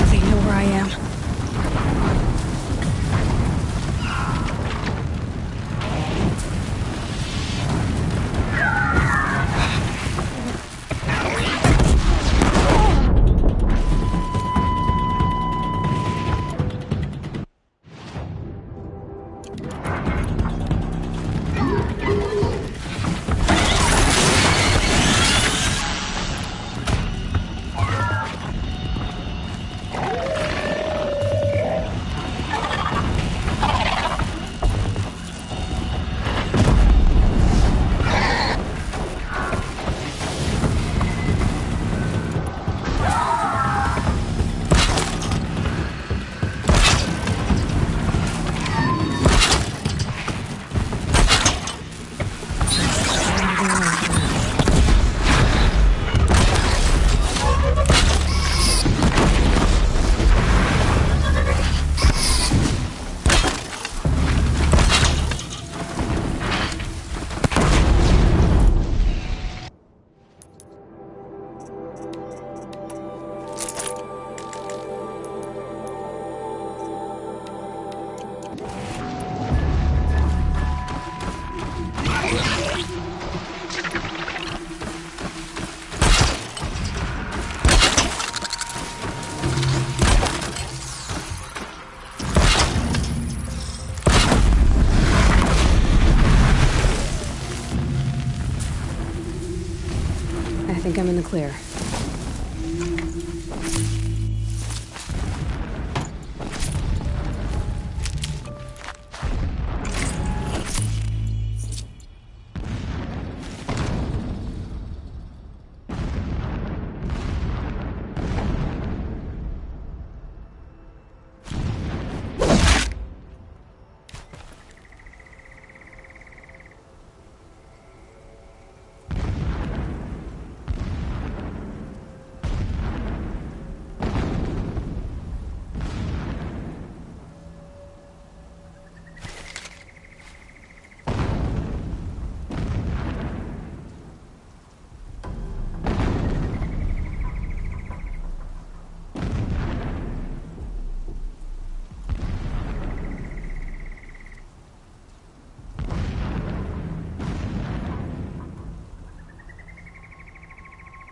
They know where I am. I think I'm in the clear.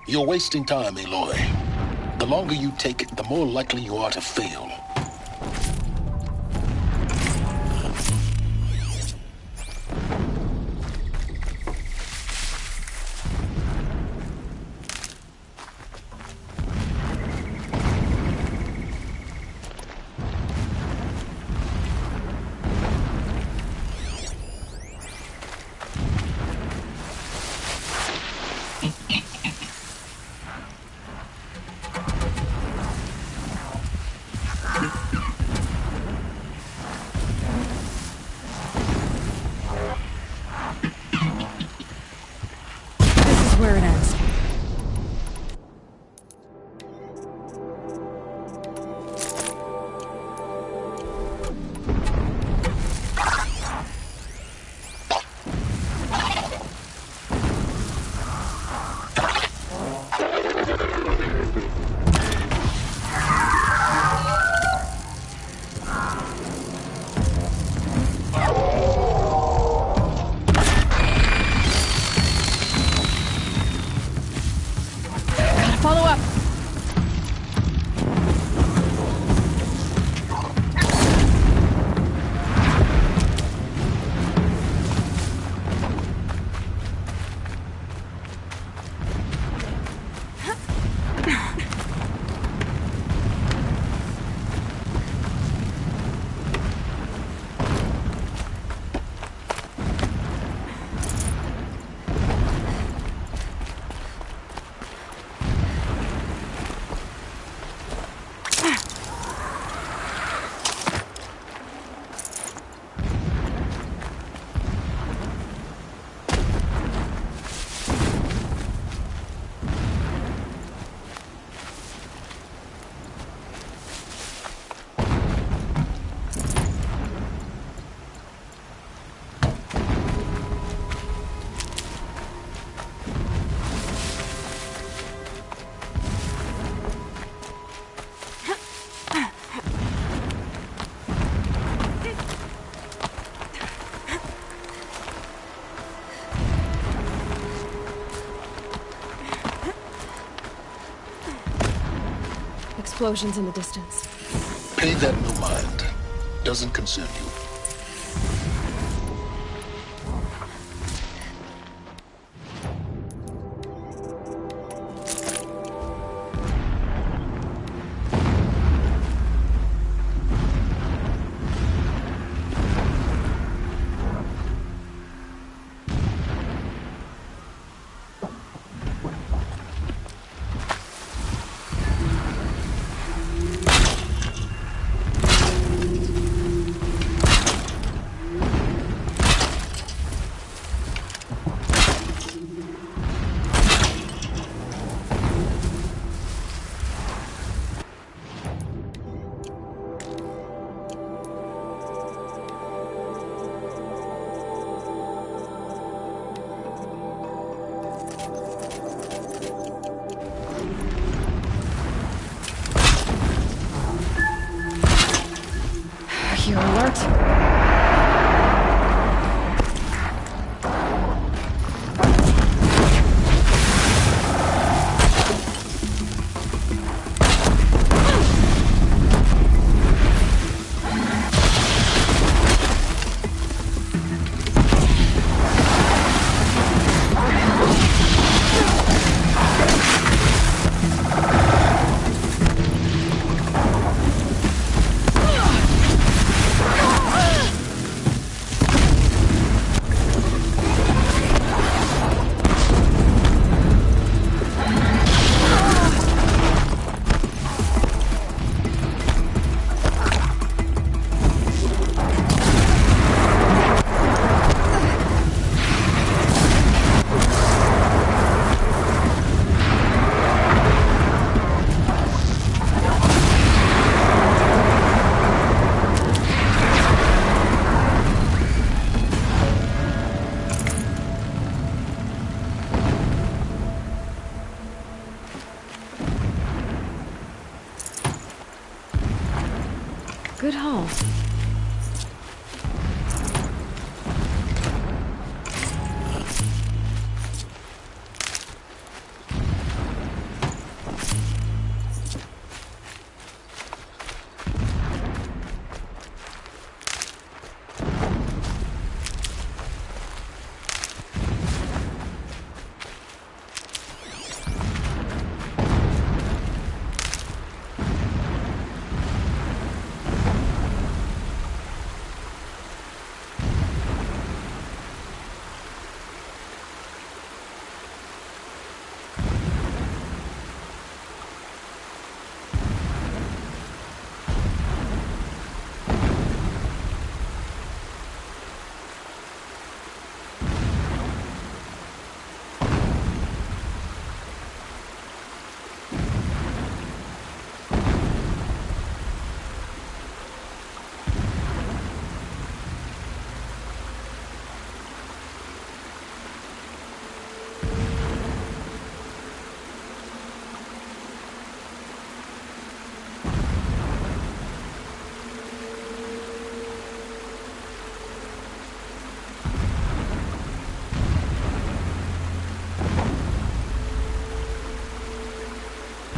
You're wasting time, Aloy. The longer you take it, the more likely you are to fail. explosions in the distance. Pay that no mind. Doesn't concern you. You're alert? Good haul.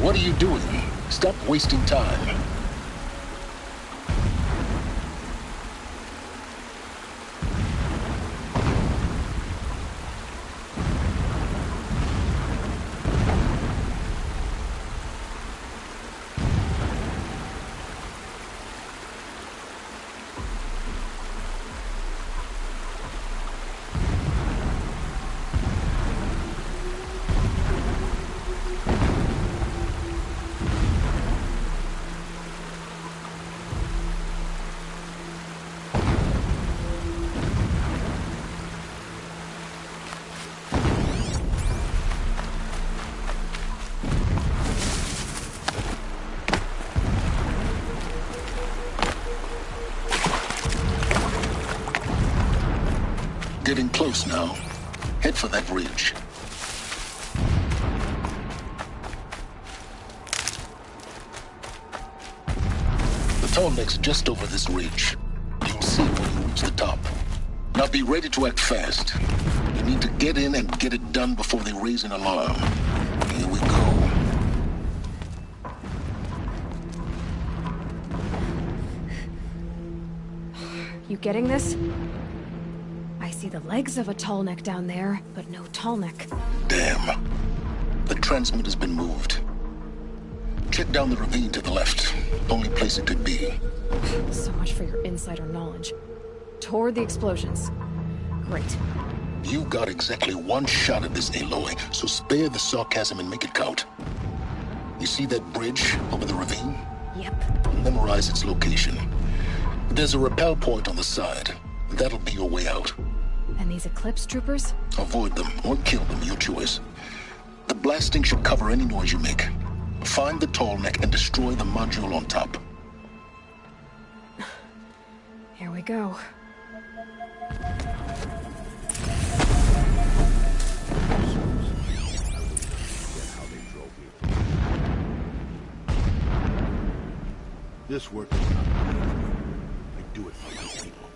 What are you doing? Stop wasting time. Getting close now. Head for that ridge. The tallneck's just over this ridge. You'll see when you reach the top. Now be ready to act fast. You need to get in and get it done before they raise an alarm. Here we go. You getting this? I see the legs of a tall neck down there, but no tall neck. Damn. The transmitter's been moved. Check down the ravine to the left. Only place it could be. So much for your insider knowledge. Toward the explosions. Great. You got exactly one shot at this, Aloy, so spare the sarcasm and make it count. You see that bridge over the ravine? Yep. Memorize its location. There's a rappel point on the side. That'll be your way out. And these Eclipse troopers? Avoid them or kill them, your choice. The blasting should cover any noise you make. Find the tall neck and destroy the module on top. Here we go. This work is not easy. I do it for my people.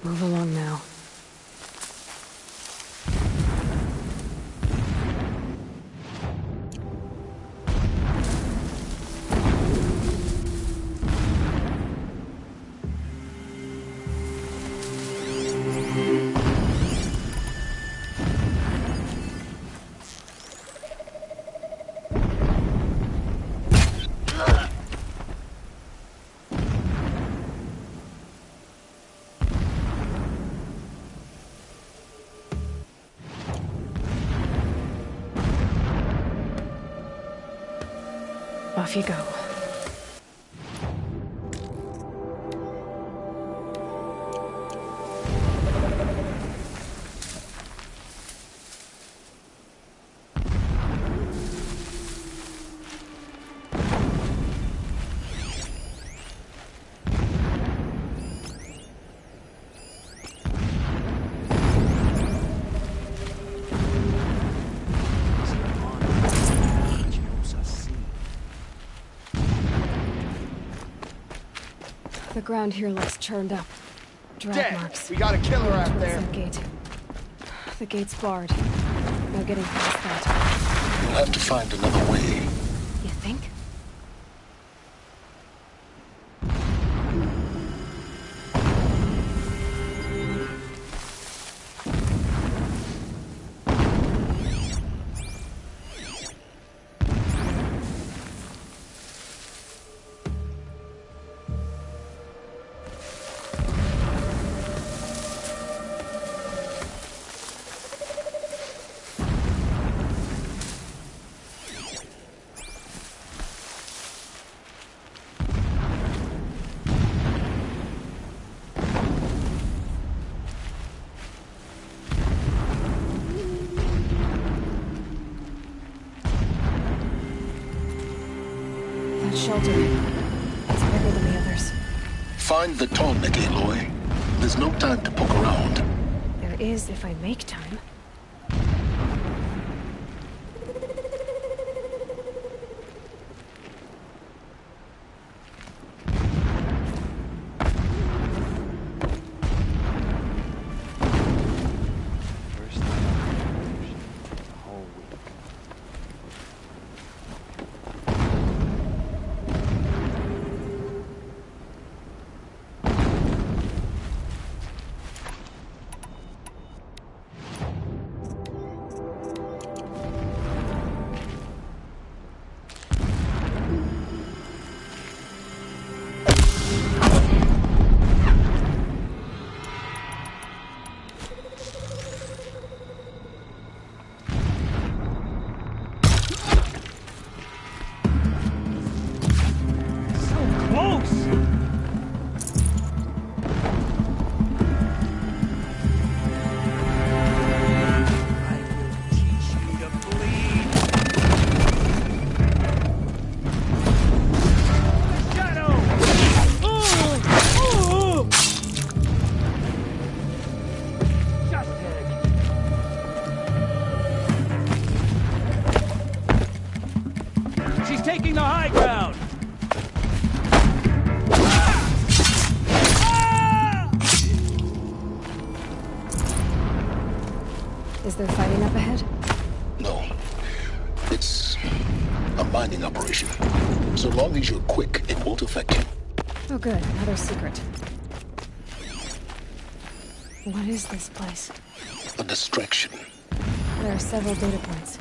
Move along now. Off you go. The ground here looks churned up. Drag Dead. marks. We got a killer out Towards there. that gate. The gate's barred. No getting past that. You'll have to find another way. You think? That shelter. It's bigger than the others. Find the tall neck, Aloy. There's no time to poke around. There is if I make time. First time the whole week. Is there fighting up ahead? No. It's a mining operation. So long as you're quick, it won't affect you. Oh good, another secret. What is this place? A distraction. There are several data points.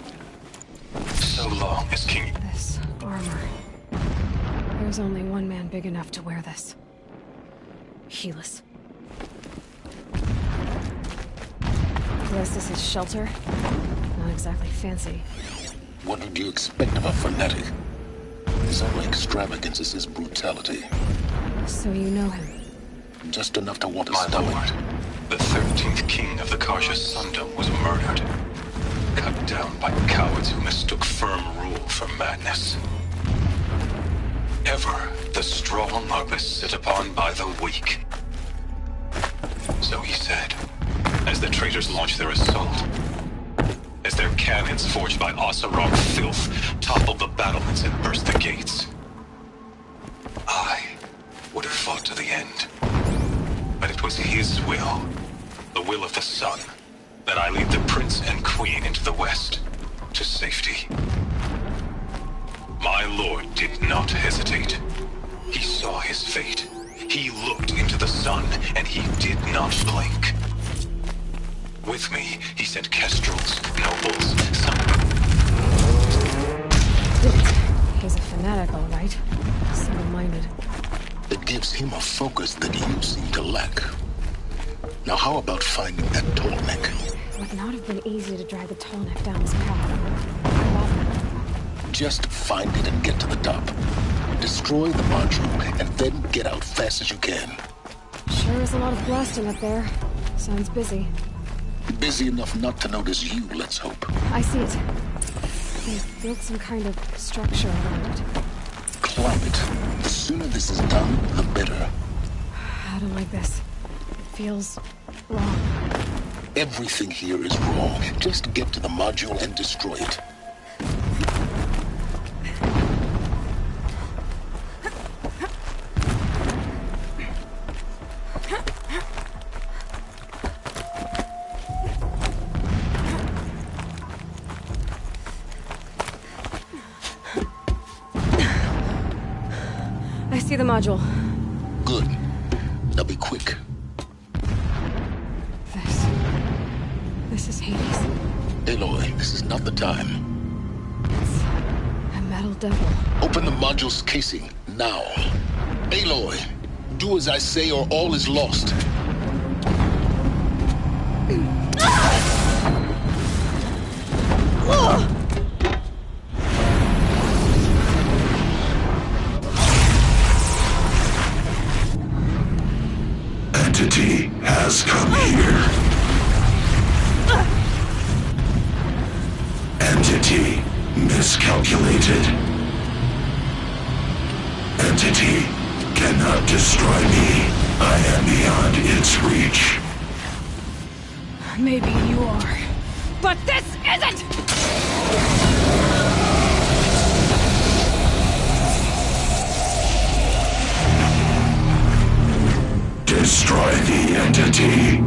So long as King... This armor. There's only one man big enough to wear this. Helis. Guess this is shelter? Not exactly fancy. What would you expect of a fanatic? His only extravagance is his brutality. So you know him? Just enough to want to My stop lord, it. the 13th king of the Karja Sundom was murdered. Cut down by cowards who mistook firm rule for madness. Ever the strong are beset upon by the weak. So he said, as the traitors launched their assault. As their cannons forged by Oseram filth toppled the battlements and burst the gates. I would have fought to the end. But it was his will, the will of the sun, that I lead the prince and queen into the west, to safety. My lord did not hesitate. He saw his fate. He looked into the sun, and he did not blink. With me, he sent kestrels, nobles, some... He's a fanatic, all right. Single-minded. It gives him a focus that you seem to lack. Now how about finding that tall neck? It would not have been easy to drag the tall neck down this path. Why bother? Just find it and get to the top. Destroy the module, and then get out fast as you can. Sure is a lot of blasting up there. Sounds busy. Busy enough not to notice you, let's hope. I see it. They've built some kind of structure around it. Climb it. The sooner this is done, the better. I don't like this. It feels wrong. Everything here is wrong. Just get to the module and destroy it. I see the module. Good. Now be quick. This is Hades. Aloy, this is not the time. It's a metal devil. Open the module's casing, now. Aloy, do as I say or all is lost. Entity has come here. Entity miscalculated. Entity cannot destroy me. I am beyond its reach. Maybe you are. But this isn't! Destroy the entity.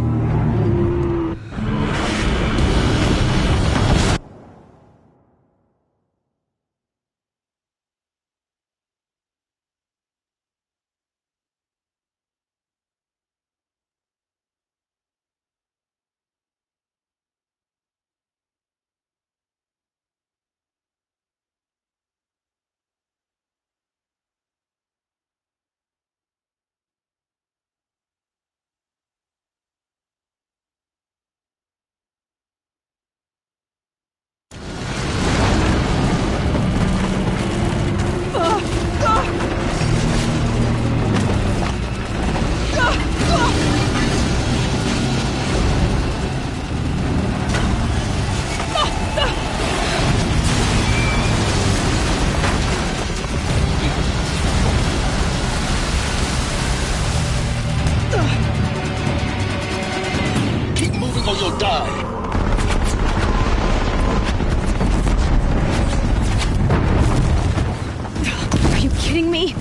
Keep moving or you'll die. Are you kidding me?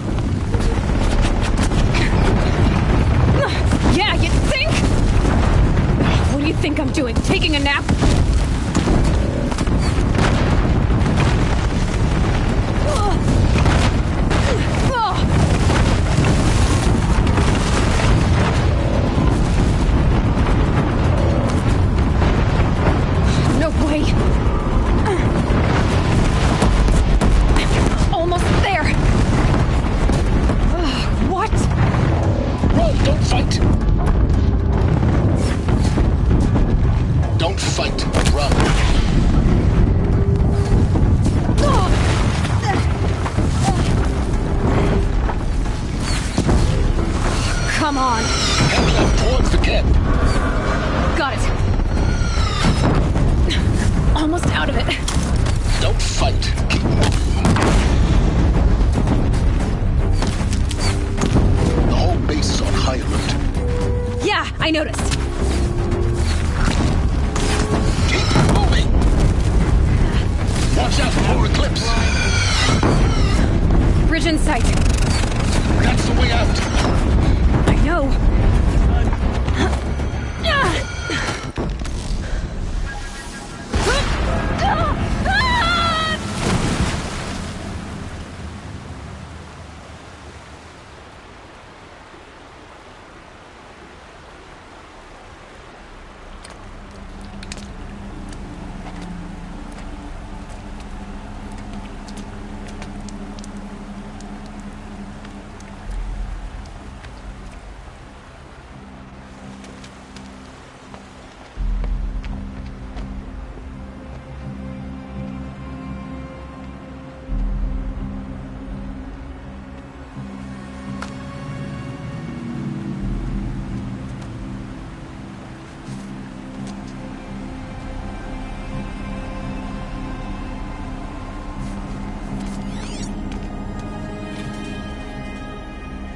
Yeah, you think? What do you think I'm doing? Taking a nap?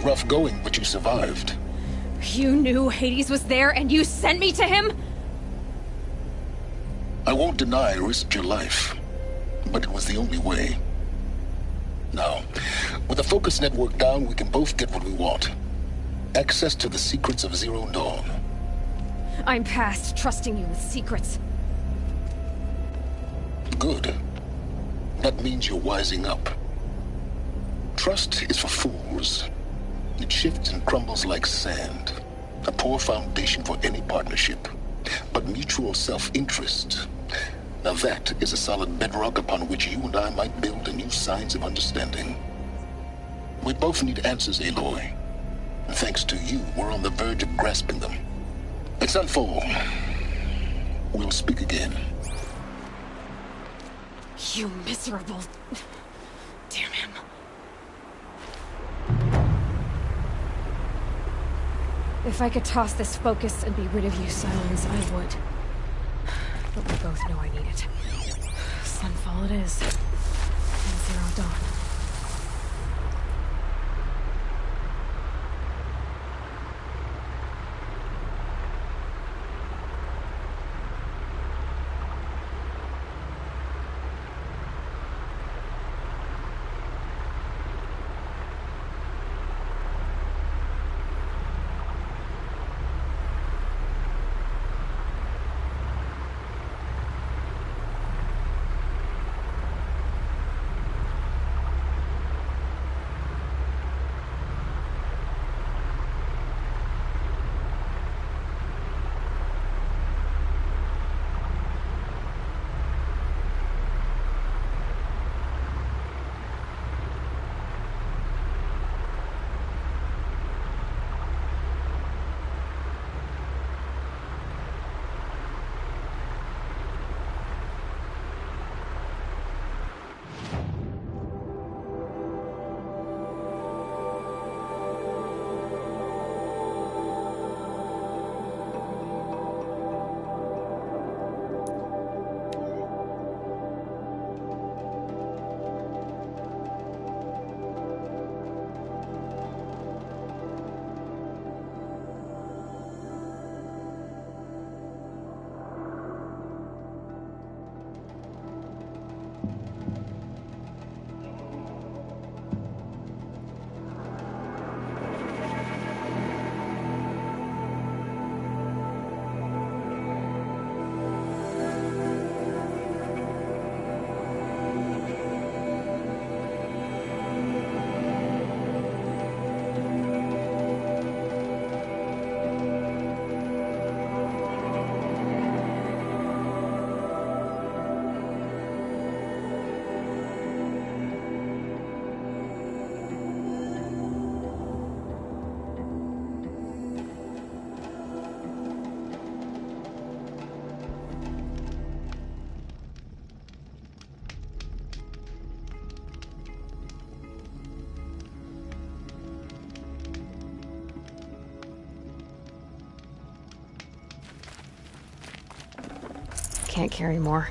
rough going, but you survived. You knew Hades was there and you sent me to him? I won't deny I risked your life, but it was the only way. Now, with the focus network down, we can both get what we want. Access to the secrets of Zero Dawn. I'm past trusting you with secrets. Good. That means you're wising up. Trust is for fools. It shifts and crumbles like sand. A poor foundation for any partnership. But mutual self-interest. Now that is a solid bedrock upon which you and I might build a new science of understanding. We both need answers, Aloy. And thanks to you, we're on the verge of grasping them. It's Sunfall. We'll speak again. You miserable... Damn him. If I could toss this focus and be rid of you, Silence, I would. But we both know I need it. Sunfall it is. And Zero Dawn. Can't carry more.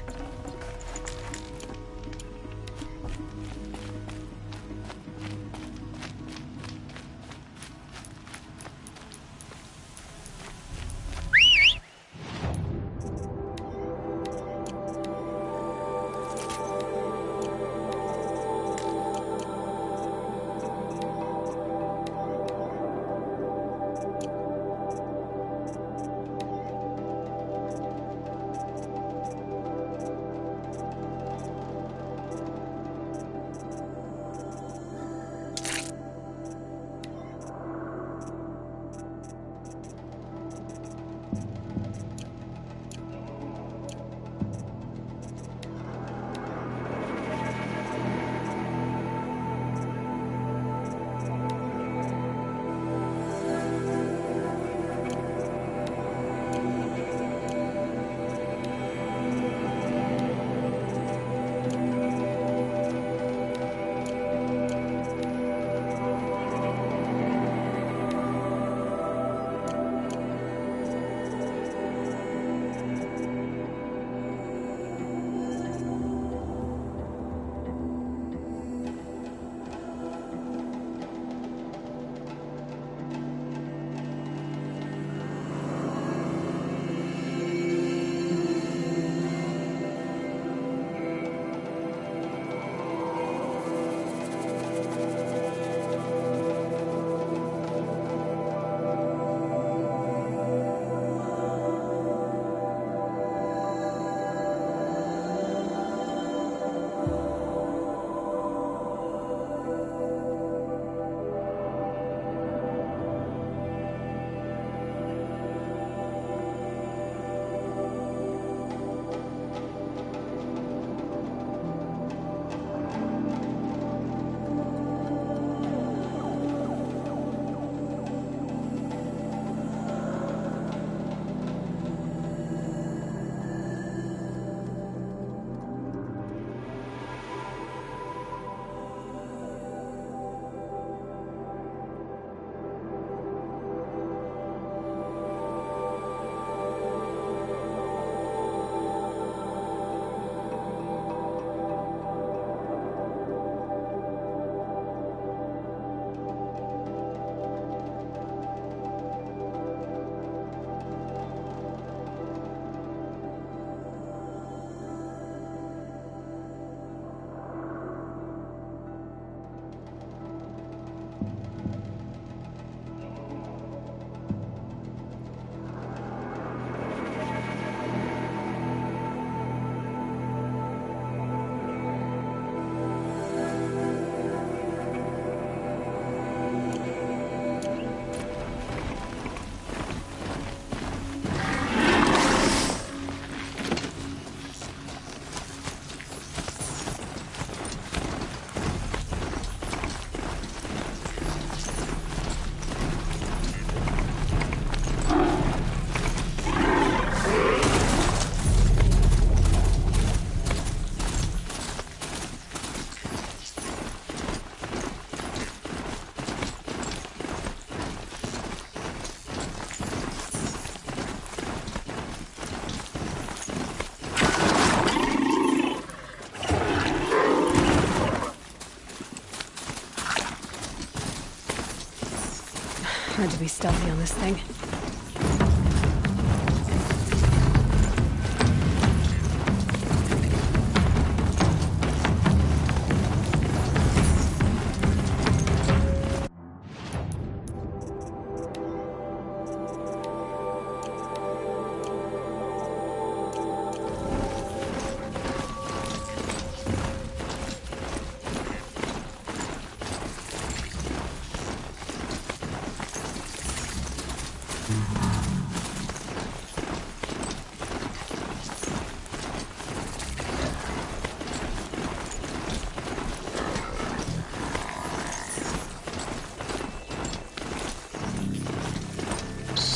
Hard to be stealthy on this thing.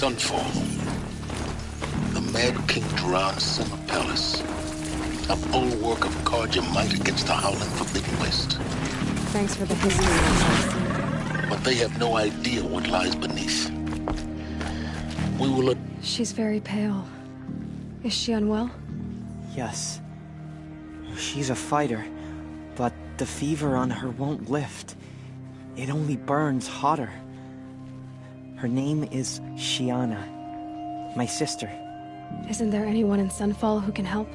Sunfall. The Mad King Duran's summer palace. A bulwark of guard your might against the howling Forbidden West. Thanks for the history, Yannzkie. But they have no idea what lies beneath. We will... She's very pale. Is she unwell? Yes. She's a fighter, but the fever on her won't lift. It only burns hotter. Her name is Shiana, my sister. Isn't there anyone in Sunfall who can help?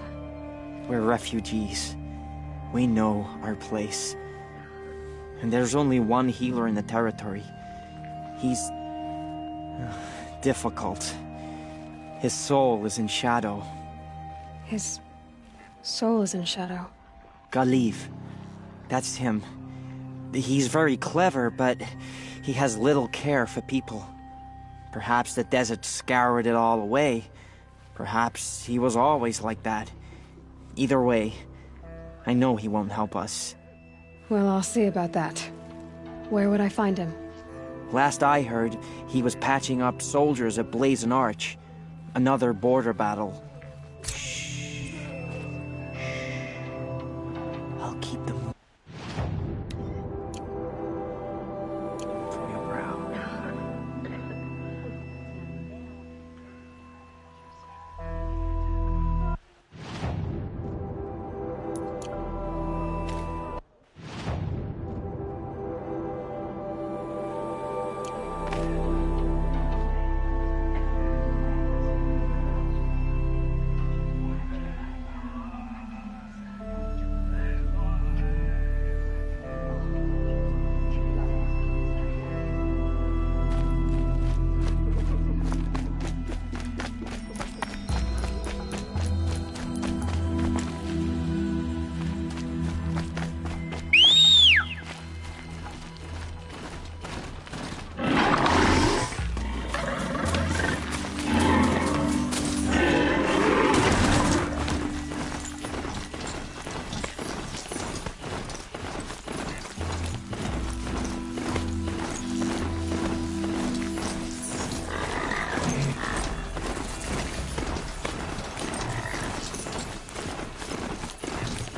We're refugees. We know our place. And there's only one healer in the territory. He's... difficult. His soul is in shadow. His soul is in shadow. Galiv. That's him. He's very clever, but he has little care for people. Perhaps the desert scoured it all away. Perhaps he was always like that. Either way, I know he won't help us. Well, I'll see about that. Where would I find him? Last I heard, he was patching up soldiers at Blazon Arch. Another border battle. I'll keep them. From your brow.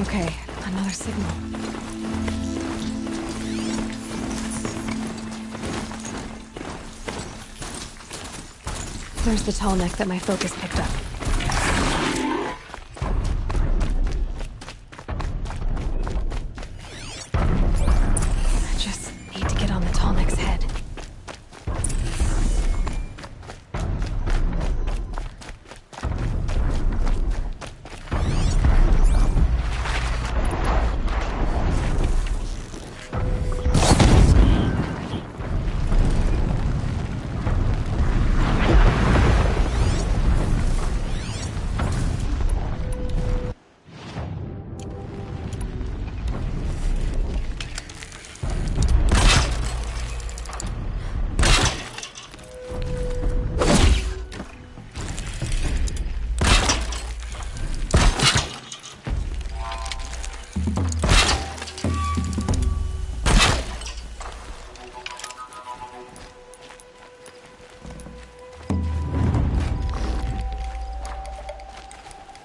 Okay, another signal. There's the tall neck that my focus picked up. I just need to get on the tall neck's head.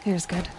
Here's good.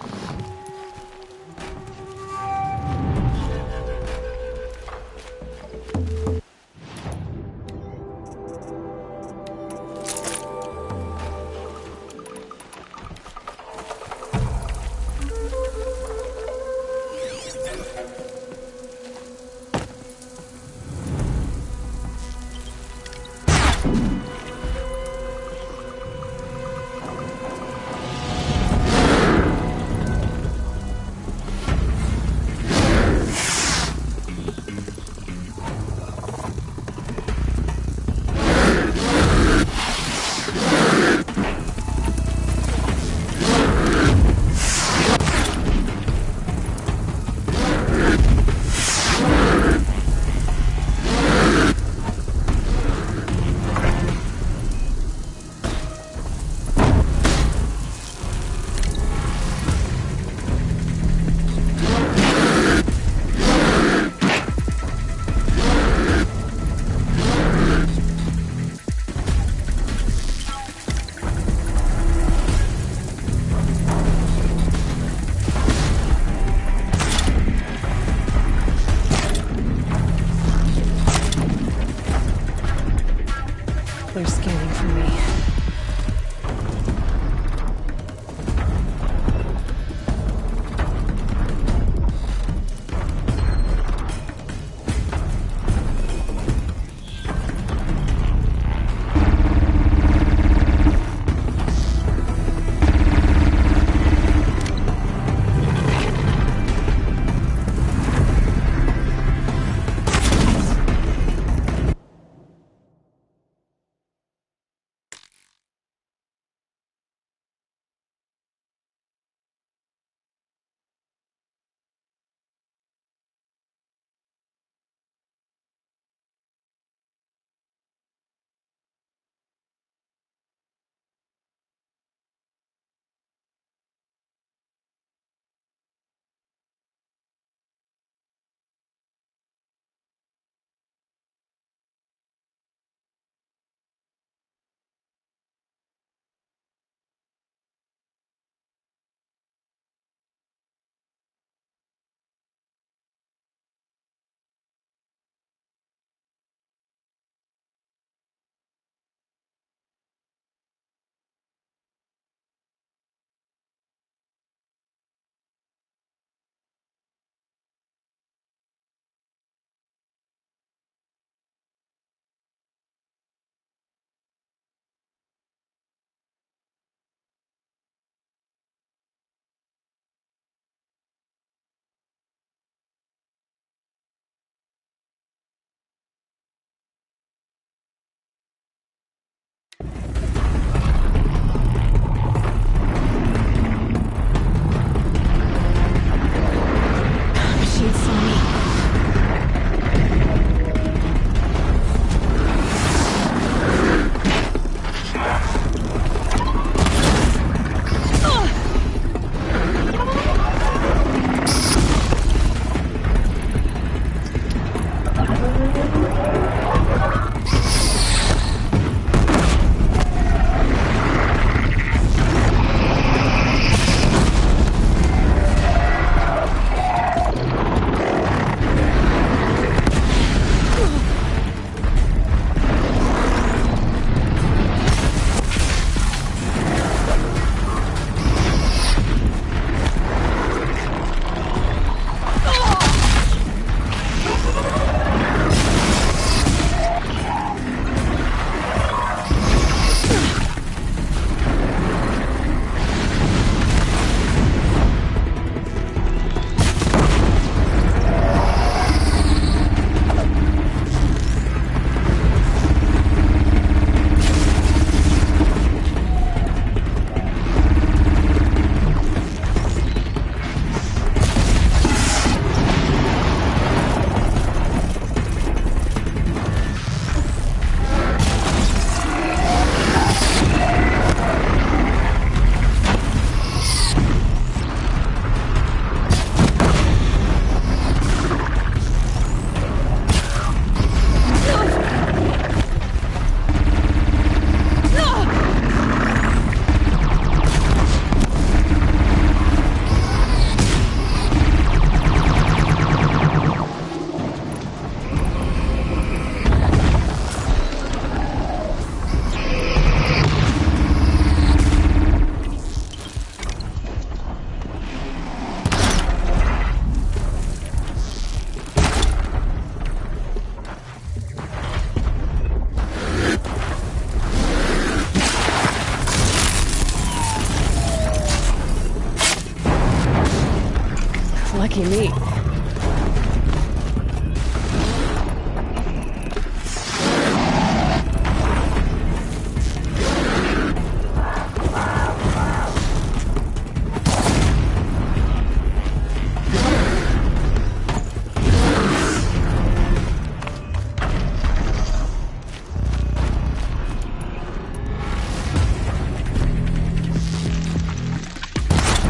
Lucky me.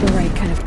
The right kind of...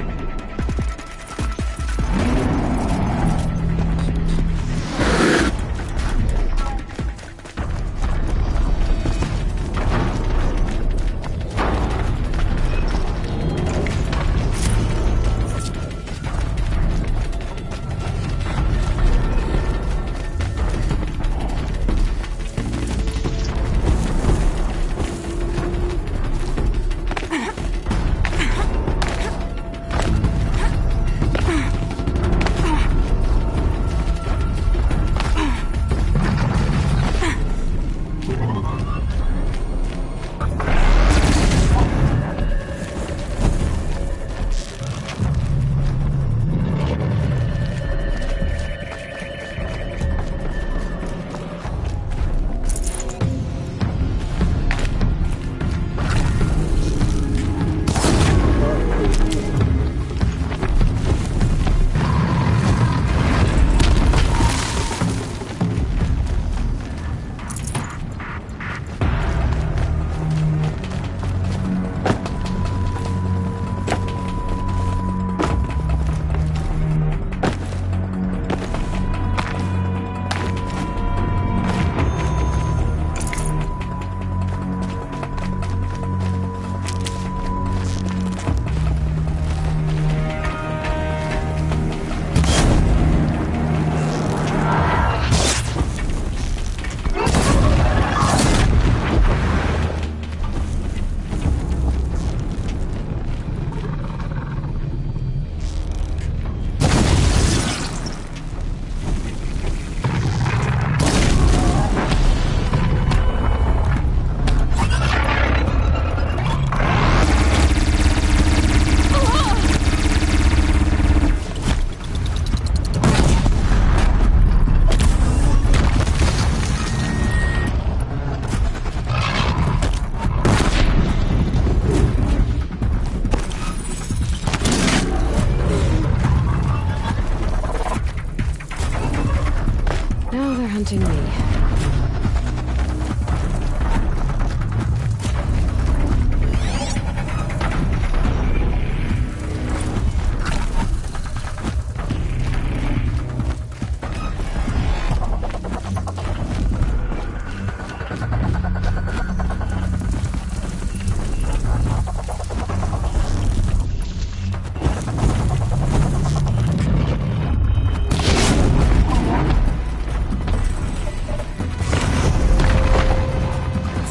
Now they're hunting me.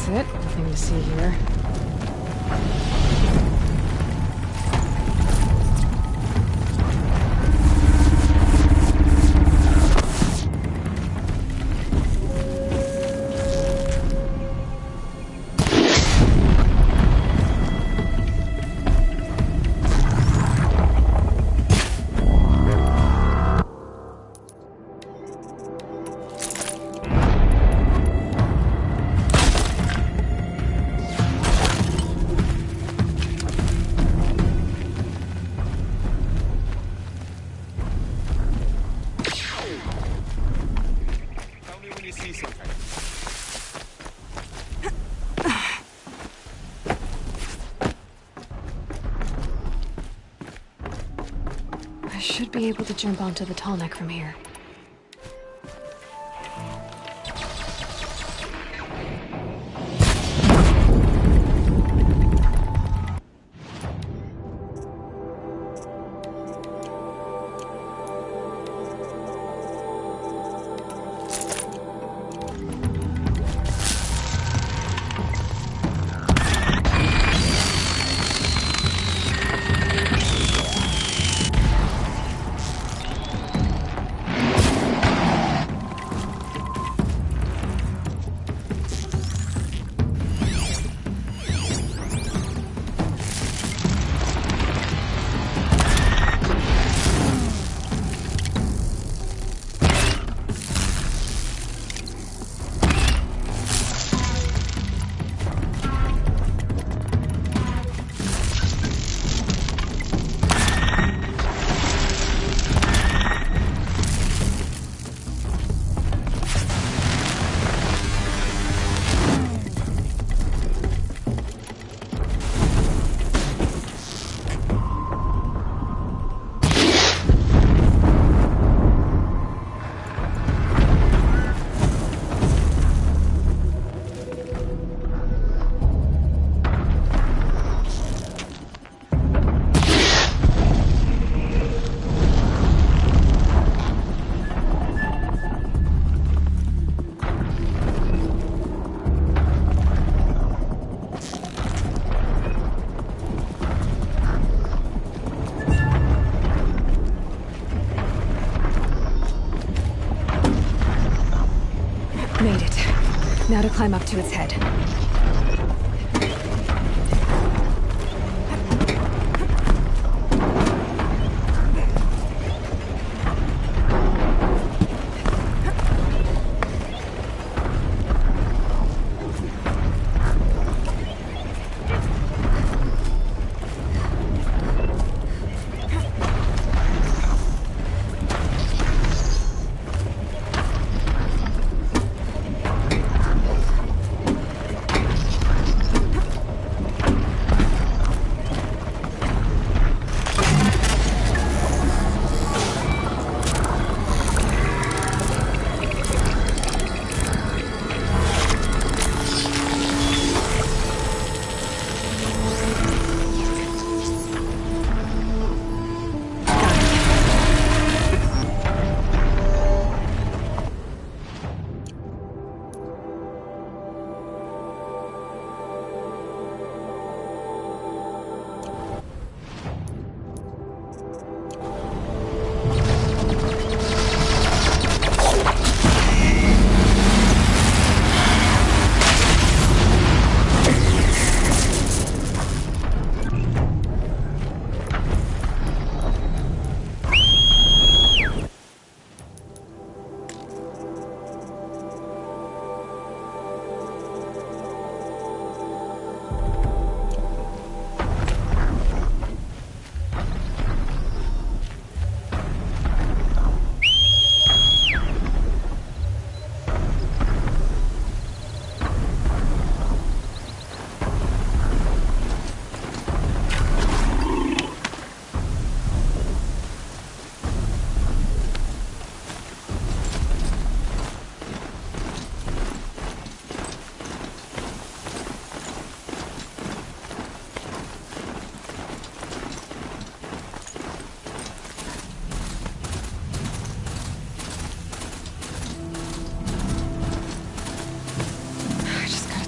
Nothing to see here. I should be able to jump onto the tall neck from here. Now to climb up to its head.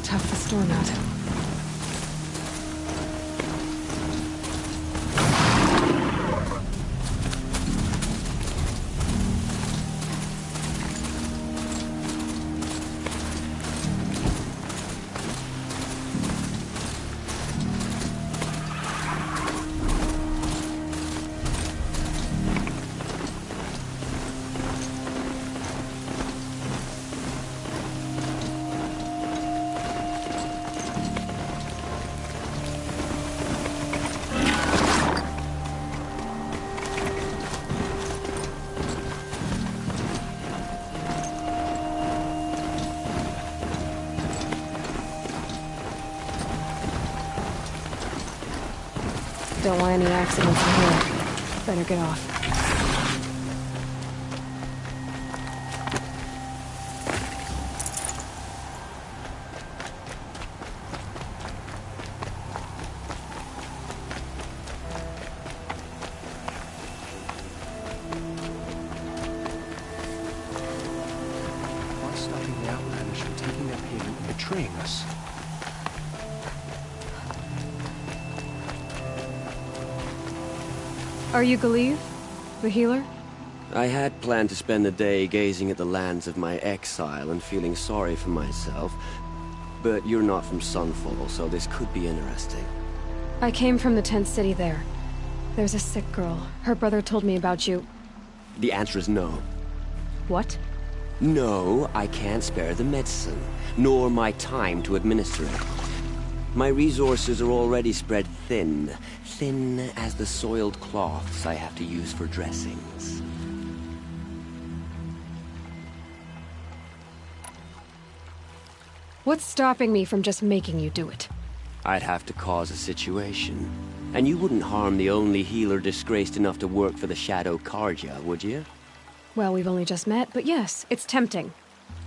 Tough the storm out. Don't want any accidents in here. Better get off. What's stopping the Outlanders from taking their payment and betraying us? Are you Galeev? The healer? I had planned to spend the day gazing at the lands of my exile and feeling sorry for myself, but you're not from Sunfall, so this could be interesting. I came from the tent city there. There's a sick girl. Her brother told me about you. The answer is no. What? No, I can't spare the medicine, nor my time to administer it. My resources are already spread thin. Thin as the soiled cloths I have to use for dressings. What's stopping me from just making you do it? I'd have to cause a situation. And you wouldn't harm the only healer disgraced enough to work for the Shadow Karja, would you? Well, we've only just met, but yes, it's tempting.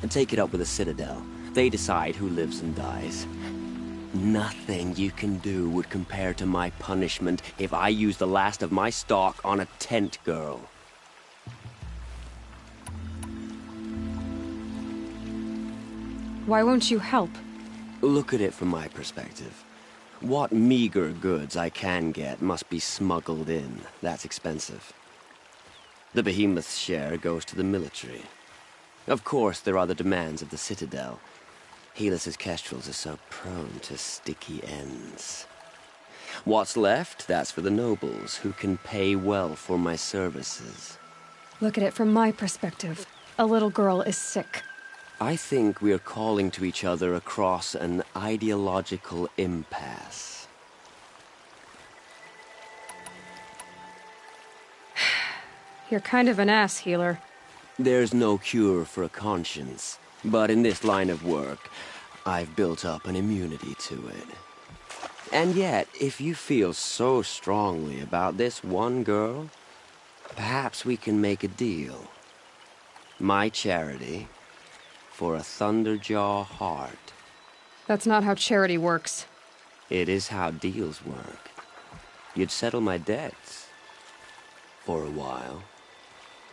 And take it up with the Citadel. They decide who lives and dies. Nothing you can do would compare to my punishment if I use the last of my stock on a tent girl. Why won't you help? Look at it from my perspective. What meager goods I can get must be smuggled in. That's expensive. The behemoth's share goes to the military. Of course, there are the demands of the Citadel. Helis's kestrels are so prone to sticky ends. What's left, that's for the nobles, who can pay well for my services. Look at it from my perspective. A little girl is sick. I think we are calling to each other across an ideological impasse. You're kind of an ass, healer. There's no cure for a conscience, but in this line of work, I've built up an immunity to it. And yet, if you feel so strongly about this one girl, perhaps we can make a deal. My charity for a Thunderjaw heart. That's not how charity works. It is how deals work. You'd settle my debts. For a while.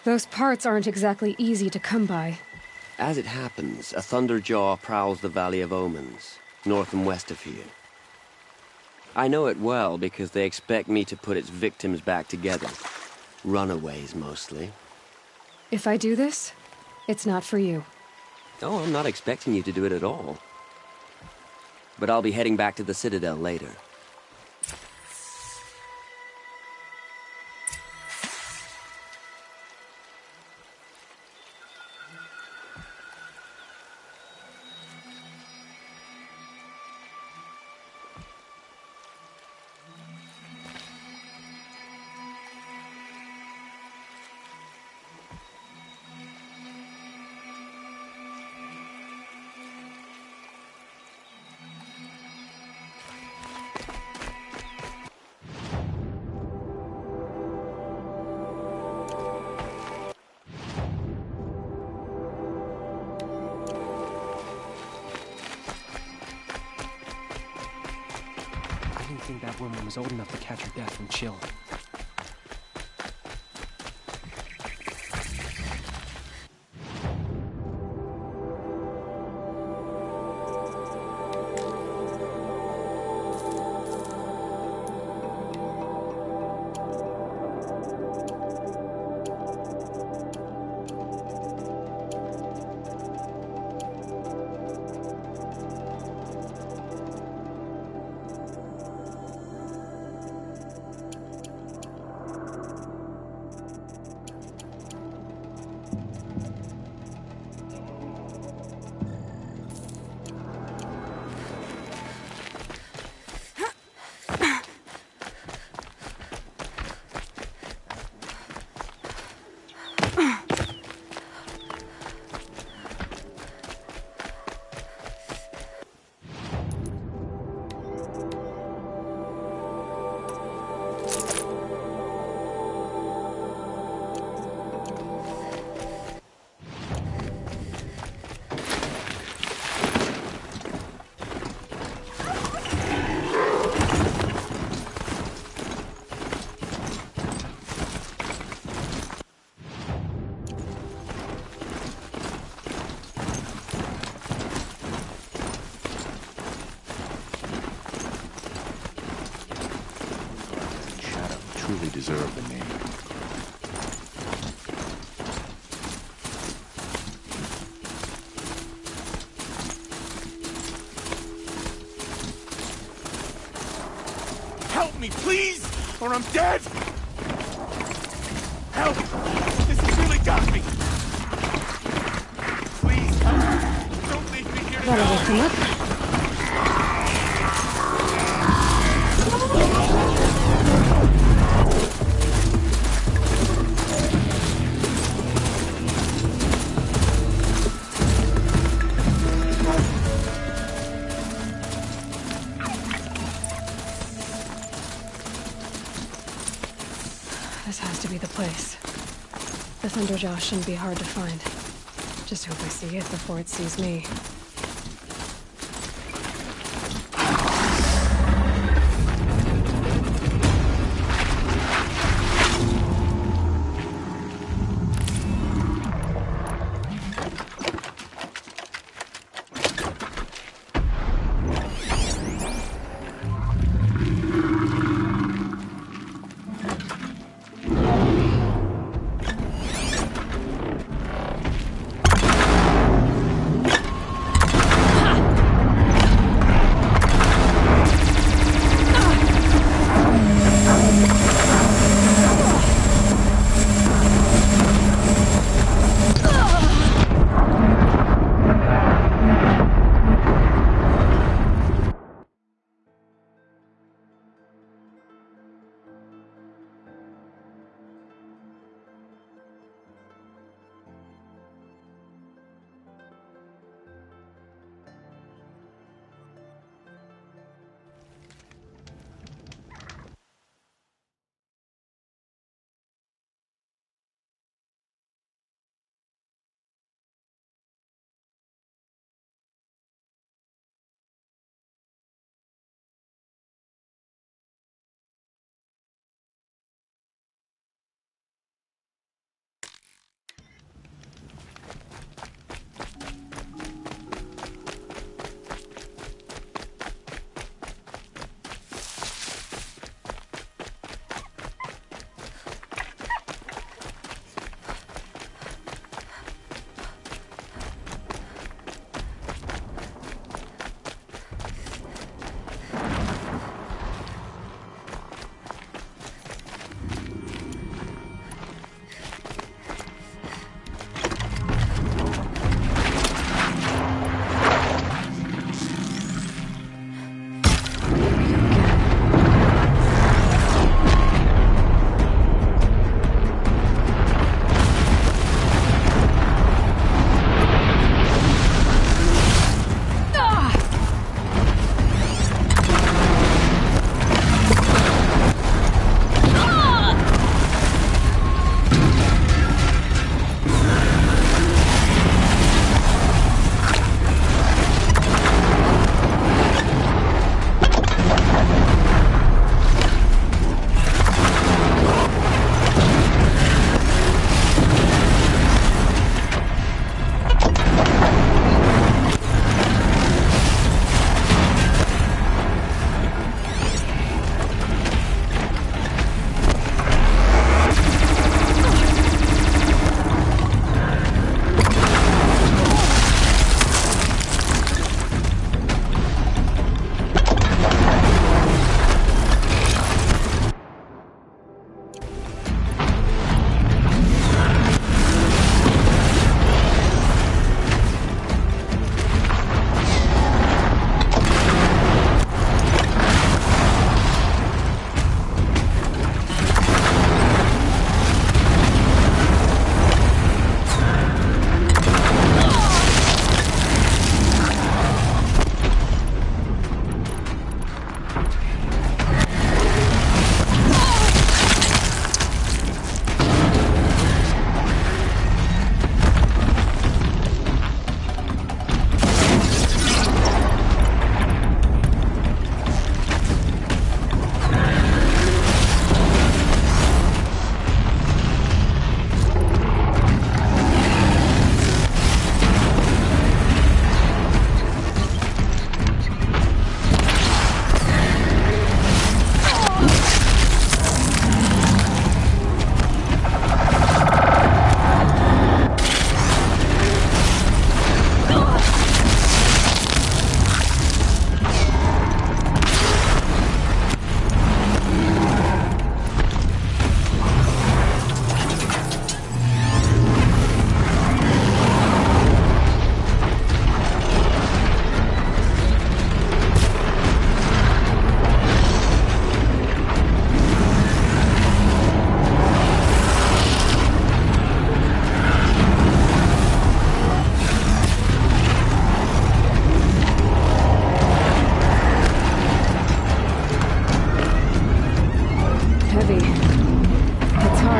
Those parts aren't exactly easy to come by. As it happens, a Thunderjaw prowls the Valley of Omens, north and west of here. I know it well because they expect me to put its victims back together. Runaways, mostly. If I do this, it's not for you. Oh, I'm not expecting you to do it at all. But I'll be heading back to the Citadel later. I didn't think that woman was old enough to catch her death from chill. Truly deserve the name. Help me, please, or I'm dead! Help! This has really got me! Please, help! Don't leave me here to Gotta die! wake him up. This has to be the place. The Thunderjaw shouldn't be hard to find. Just hope I see it before it sees me.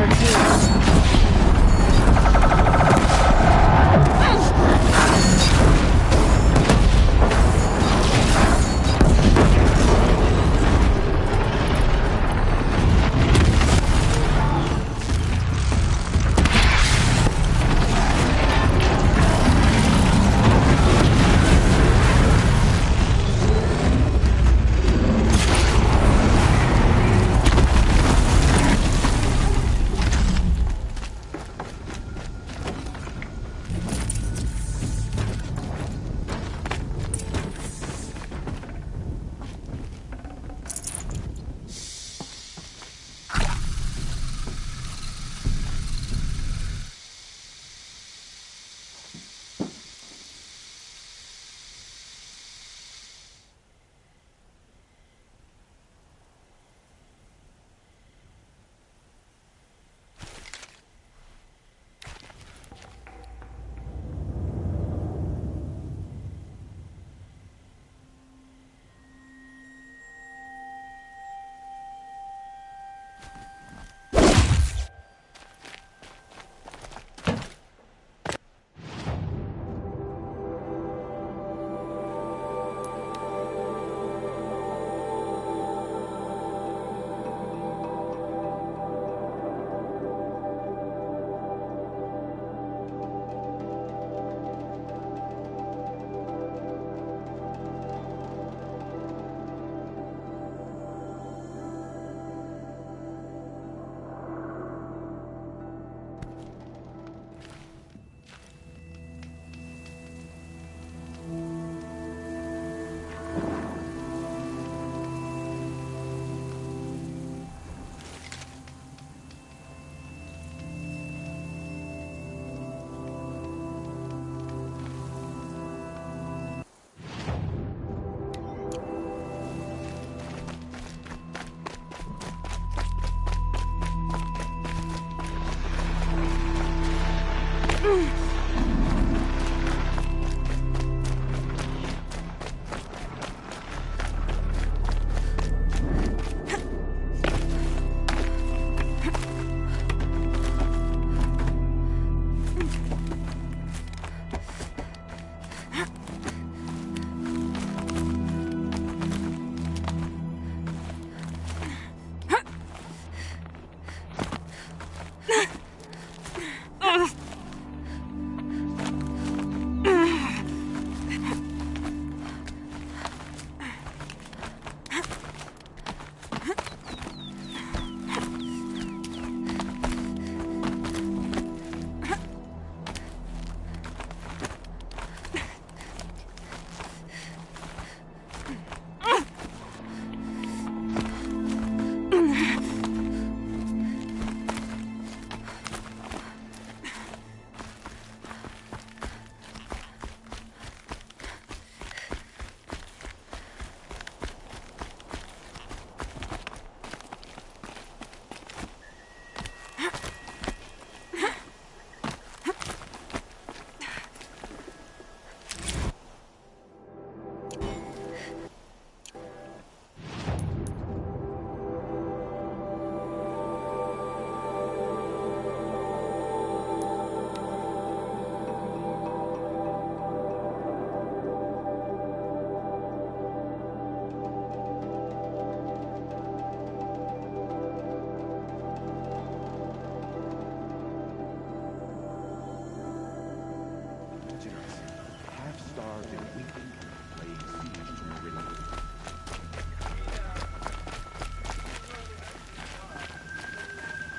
hard, too.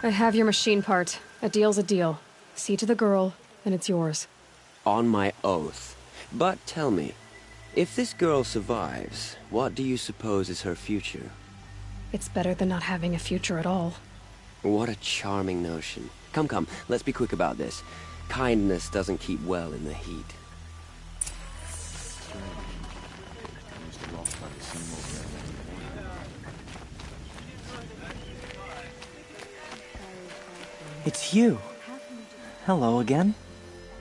I have your machine part. A deal's a deal. See to the girl, and it's yours. On my oath. But tell me, if this girl survives, what do you suppose is her future? It's better than not having a future at all. What a charming notion. Come, come, let's be quick about this. Kindness doesn't keep well in the heat. It's you. Hello again.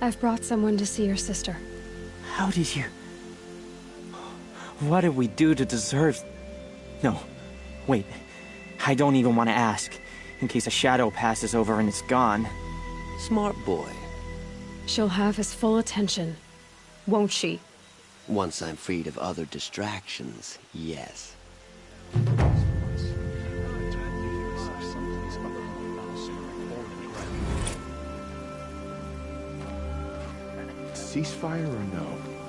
I've brought someone to see your sister. How did you... What did we do to deserve... No, wait. I don't even want to ask. in case a shadow passes over and it's gone. Smart boy. She'll have his full attention, won't she? Once I'm freed of other distractions, yes. Ceasefire or no,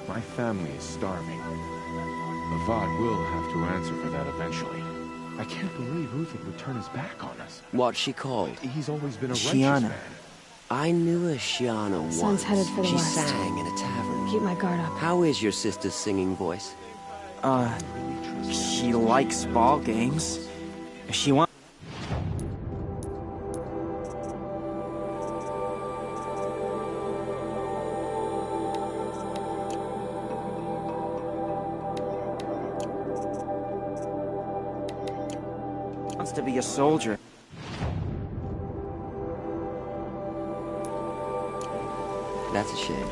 my family is starving. Avad will have to answer for that eventually. I can't believe Uther would turn his back on us. What's she called? He's always been a righteous Shiana. man. I knew a Shiana once. Sun's headed for the she west. sang in a tavern. Keep my guard up. How is your sister's singing voice? She likes ball games. If she wants... wants to be a soldier. That's a shame.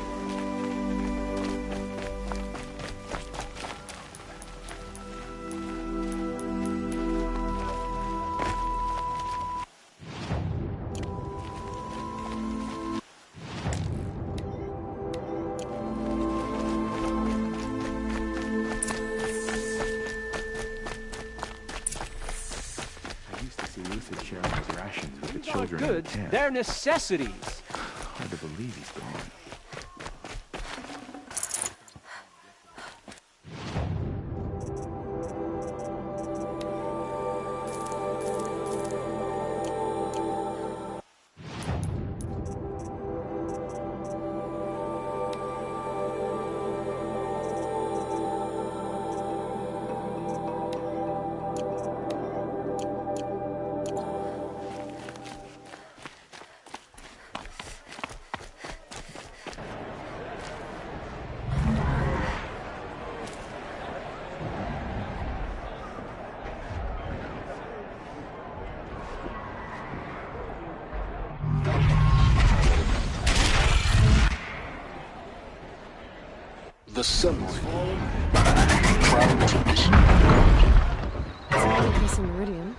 I used to see Uther sharing his rations with the children in Goods, camp. they're necessities. Hard to believe he's gone. The sun is falling. Proud tradition. This is Meridian.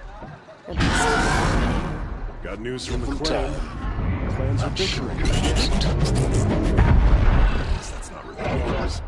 Got news from the Full clan. time. Clans are I'm sure bickering. you're innocent. That's not ridiculous.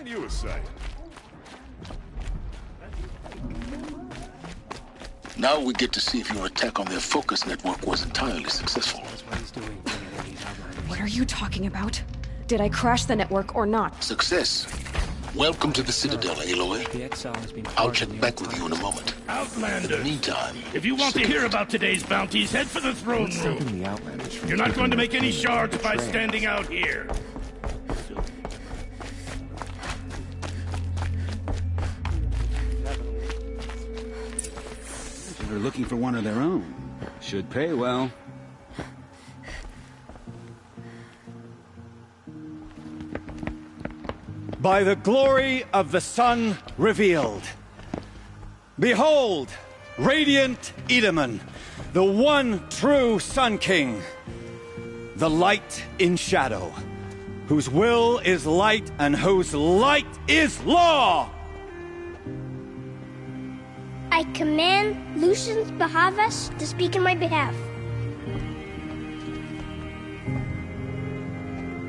You a sight. Now we get to see if your attack on their focus network was entirely successful. What are you talking about? Did I crash the network or not? Success. Welcome to the Citadel, Aloy. The exile has been I'll check back with you in a moment. Outlanders. In the meantime... If you want to hear about today's bounties, head for the throne What's stopping room. the Outlanders from You're not going to make any taking shards the by train? standing out here. They're looking for one of their own. Should pay well. By the glory of the sun revealed. Behold, radiant Edaman, the one true Sun King, the light in shadow, whose will is light and whose light is law! I command Lucius Bahavas to speak in my behalf.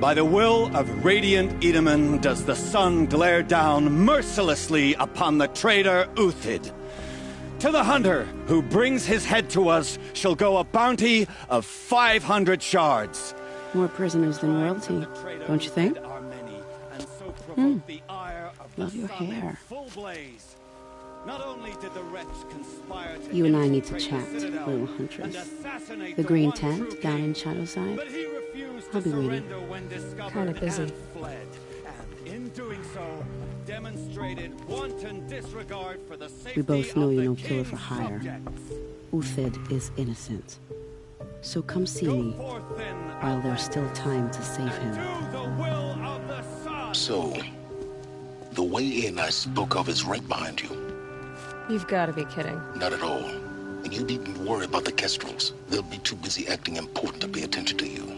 By the will of radiant Edaman does the sun glare down mercilessly upon the traitor Uthid. To the hunter who brings his head to us shall go a bounty of 500 shards. More prisoners than royalty, don't you think? Love your hair. Not only did the wretch conspire to You and I need to chat, little huntress. The green tent down in Shadowside. I'll be waiting. Kinda busy. In doing so, demonstrated wanton disregard for the safety We both know of you're the no killer king's for hire. subjects. Uthid is innocent. So come see me while there's still time to save him. So, the way in I spoke of is right behind you. You've got to be kidding. Not at all. And you needn't worry about the Kestrels. They'll be too busy acting important to pay attention to you.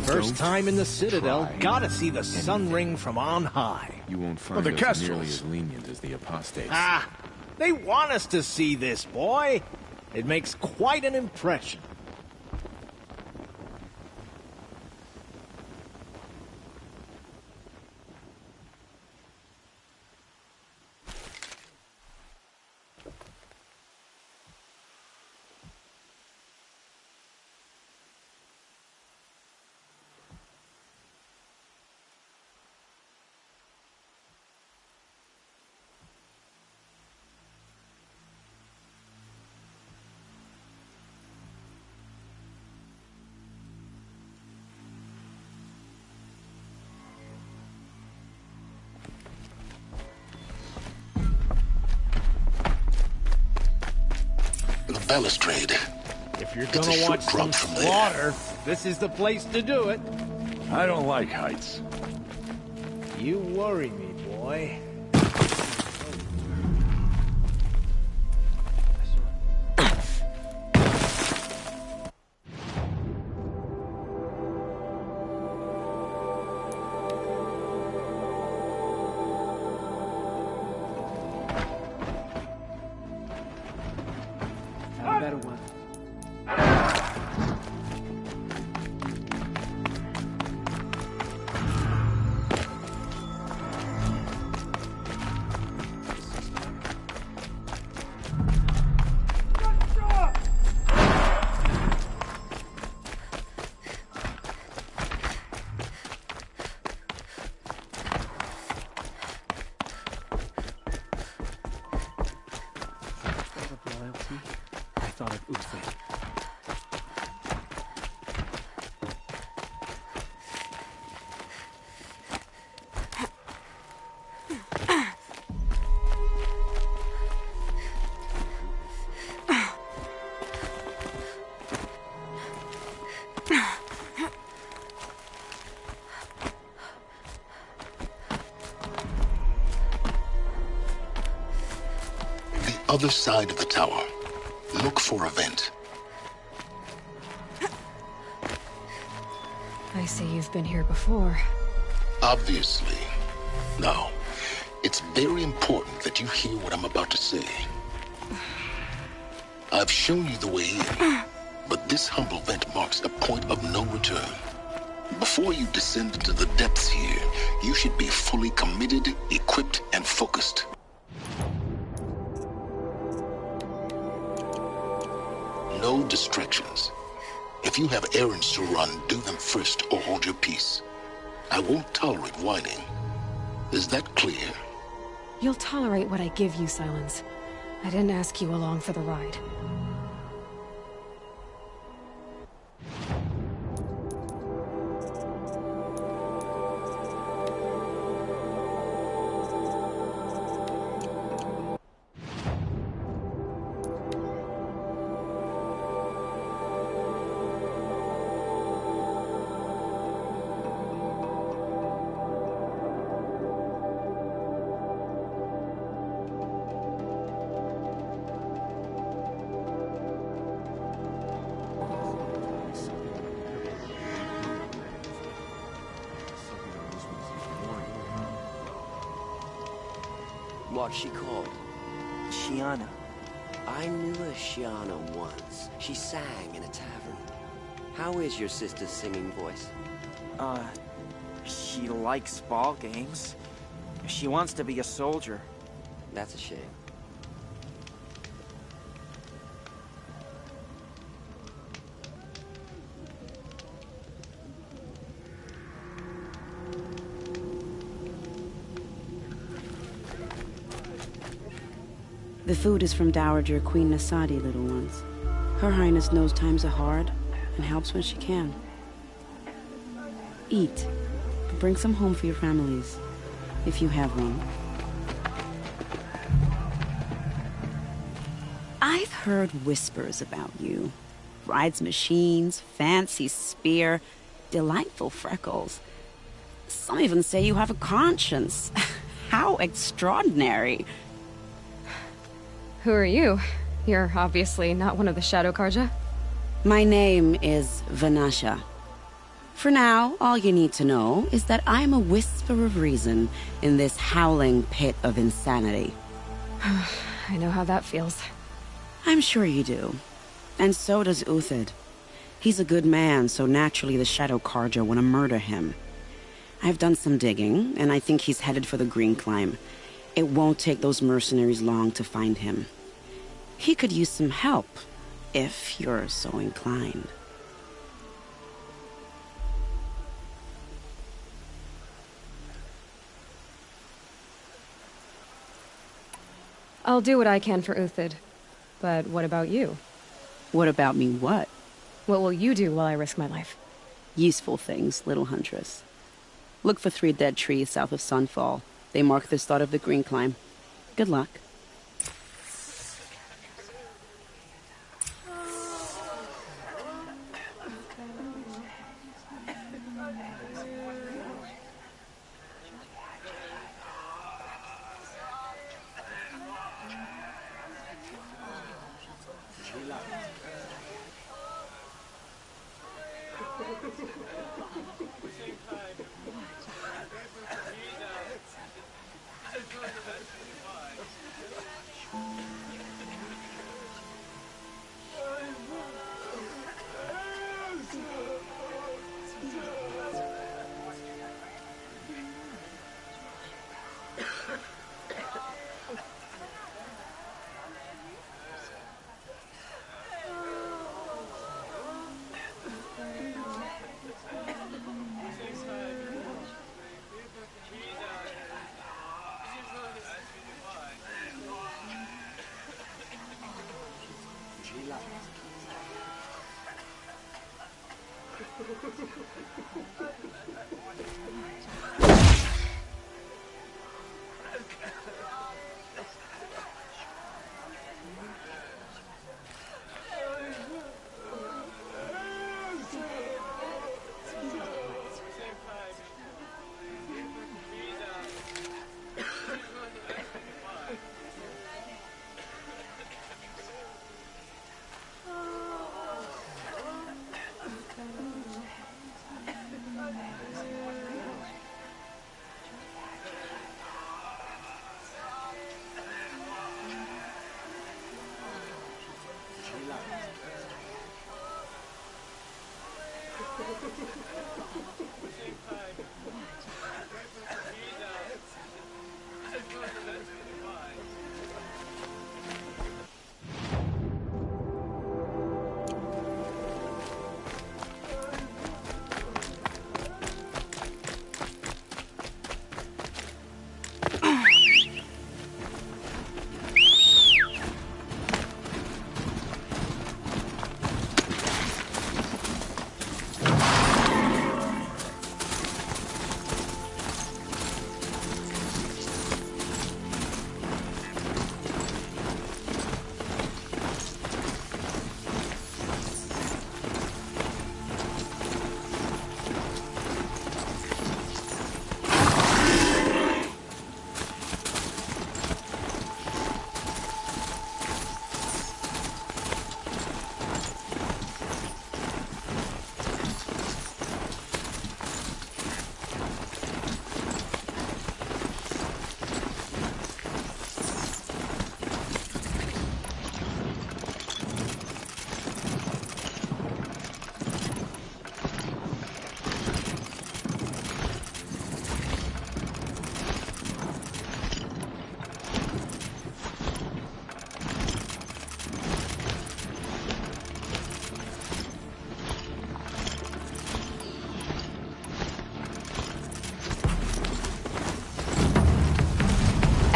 First time in the Citadel, gotta see the sun ring from on high. You won't find the us Kestrels. nearly as lenient as the apostates. Ah, they want us to see this, boy. It makes quite an impression. The balustrade. If you're It's a gonna short watch some drop from there. slaughter, this is the place to do it. I don't like heights. You worry me, boy. Have a better one. Loyalty. I thought of Uthid. The other side of the tower. Look for a vent. I see you've been here before. Obviously. Now, it's very important that you hear what I'm about to say. I've shown you the way in, but this humble vent marks a point of no return. Before you descend into the depths here, you should be fully committed, equipped, and focused. No distractions. If you have errands to run, do them first or hold your peace. I won't tolerate whining. Is that clear? You'll tolerate what I give you, Silence. I didn't ask you along for the ride. What's she called? Shiana. I knew a Shiana once. She sang in a tavern. How is your sister's singing voice? She likes ball games. She wants to be a soldier. That's a shame. The food is from Dowager Queen Nasadi, little ones. Her Highness knows times are hard and helps when she can. Eat, but bring some home for your families, if you have one. I've heard whispers about you. Rides machines, fancy spear, delightful freckles. Some even say you have a conscience. How extraordinary. Who are you? You're obviously not one of the Shadow Karja. My name is Vanasha. For now, all you need to know is that I'm a whisper of reason in this howling pit of insanity. I know how that feels. I'm sure you do. And so does Uthid. He's a good man, so naturally the Shadow Karja want to murder him. I've done some digging, and I think he's headed for the Green Climb. It won't take those mercenaries long to find him. He could use some help, if you're so inclined. I'll do what I can for Uthid. But what about you? What about me what? What will you do while I risk my life? Useful things, little huntress. Look for 3 dead trees south of Sunfall. They mark the start of the Green Climb. Good luck.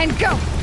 and go!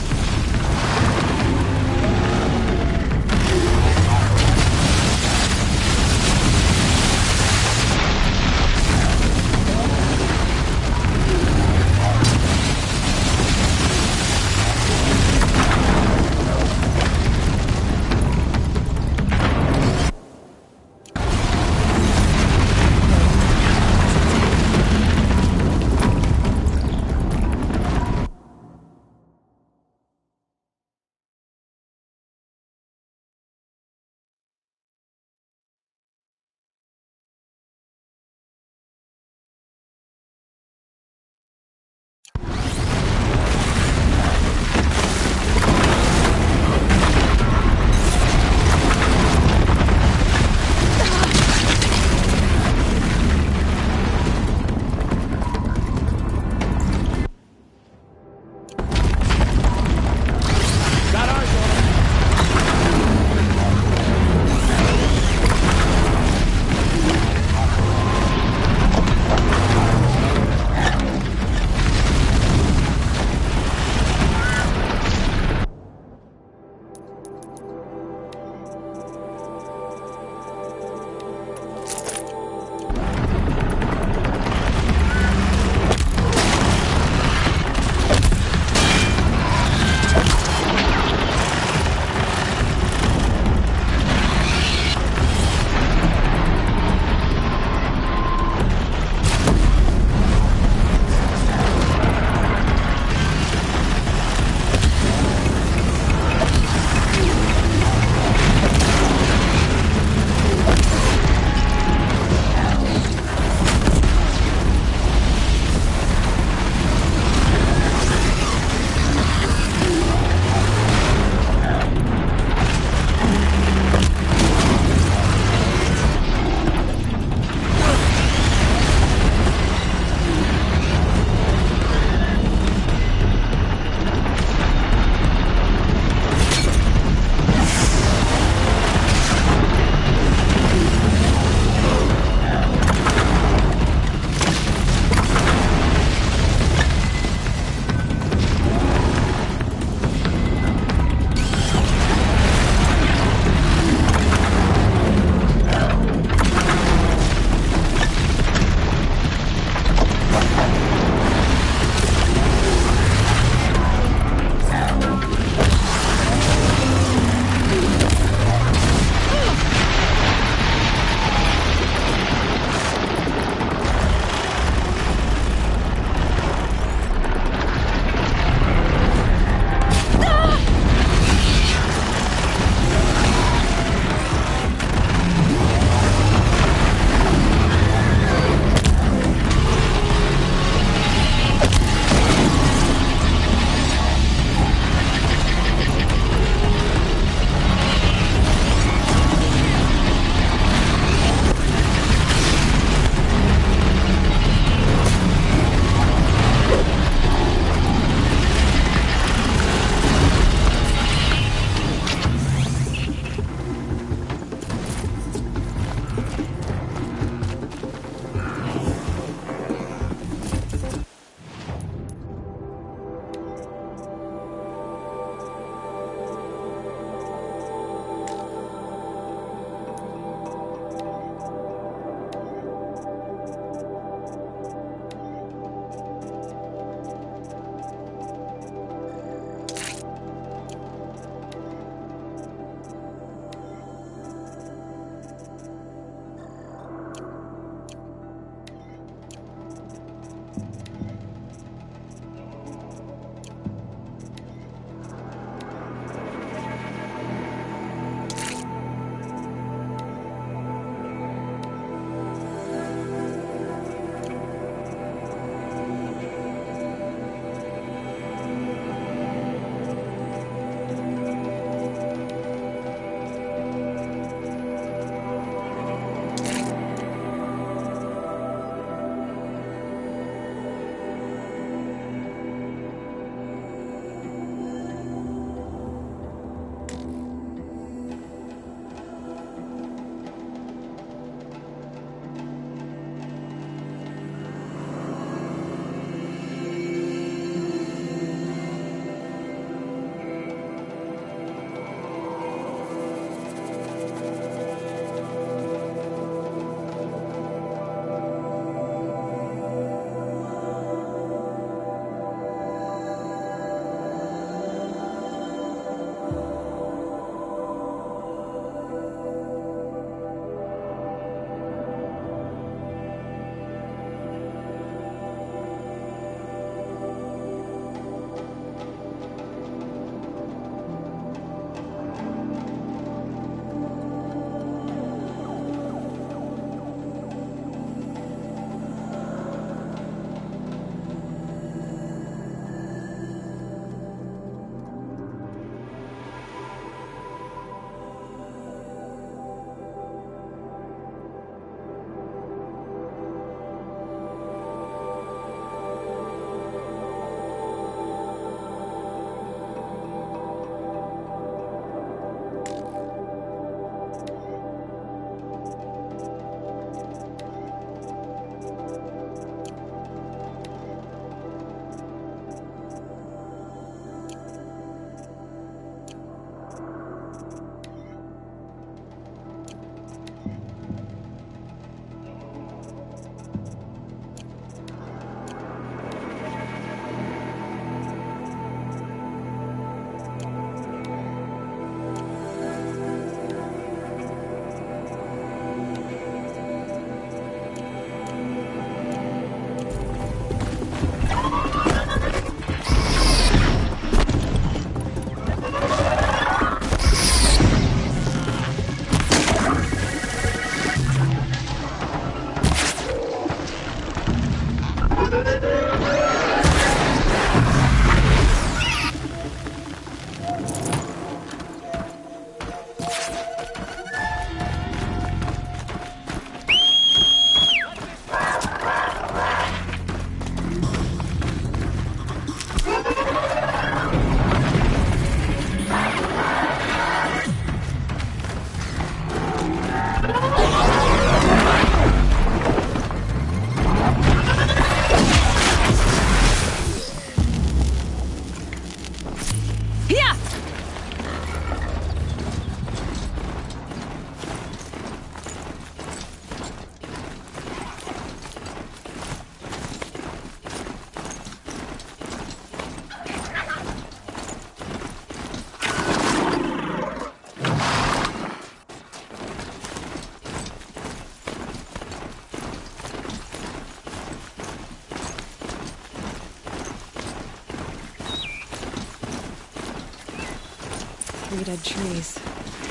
3 dead trees,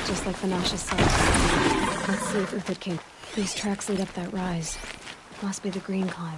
just like Vanasha said. Let's see if Uthid came. These tracks lead up that rise. Must be the green climb.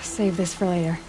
Save this for later.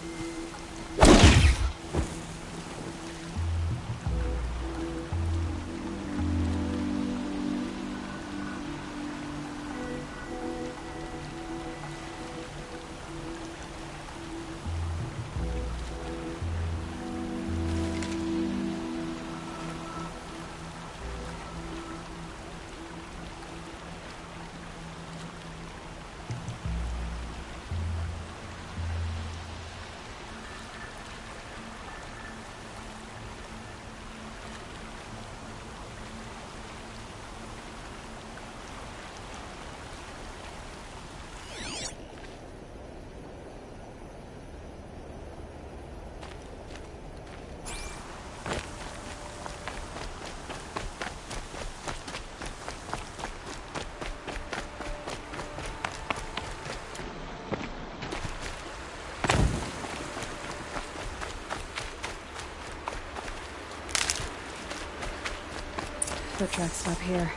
Foot tracks stop here.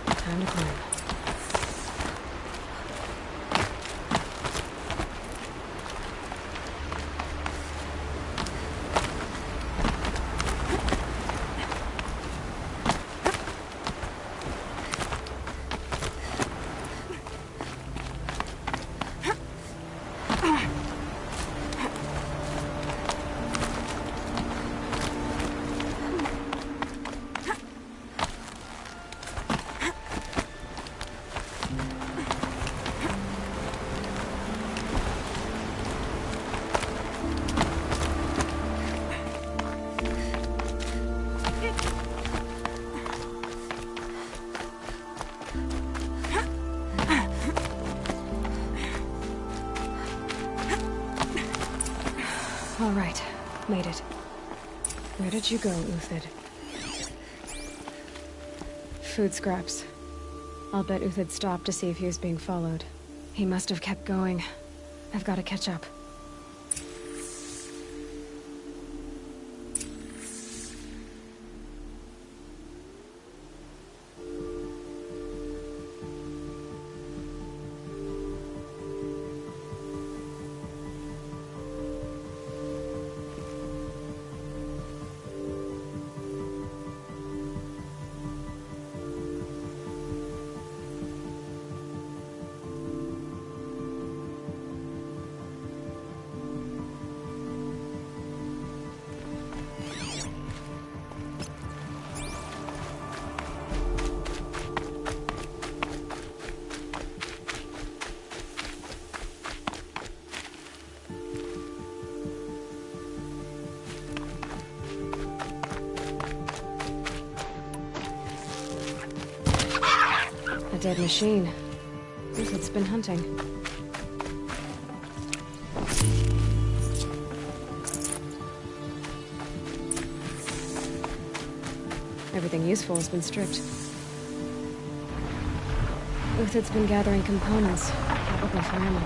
Time to climb. All right, made it. Where did you go, Uthid? Food scraps. I'll bet Uthid stopped to see if he was being followed. He must have kept going. I've got to catch up. A dead machine. Uthid's been hunting. Everything useful has been stripped. Uthid's been gathering components, probably for ammo.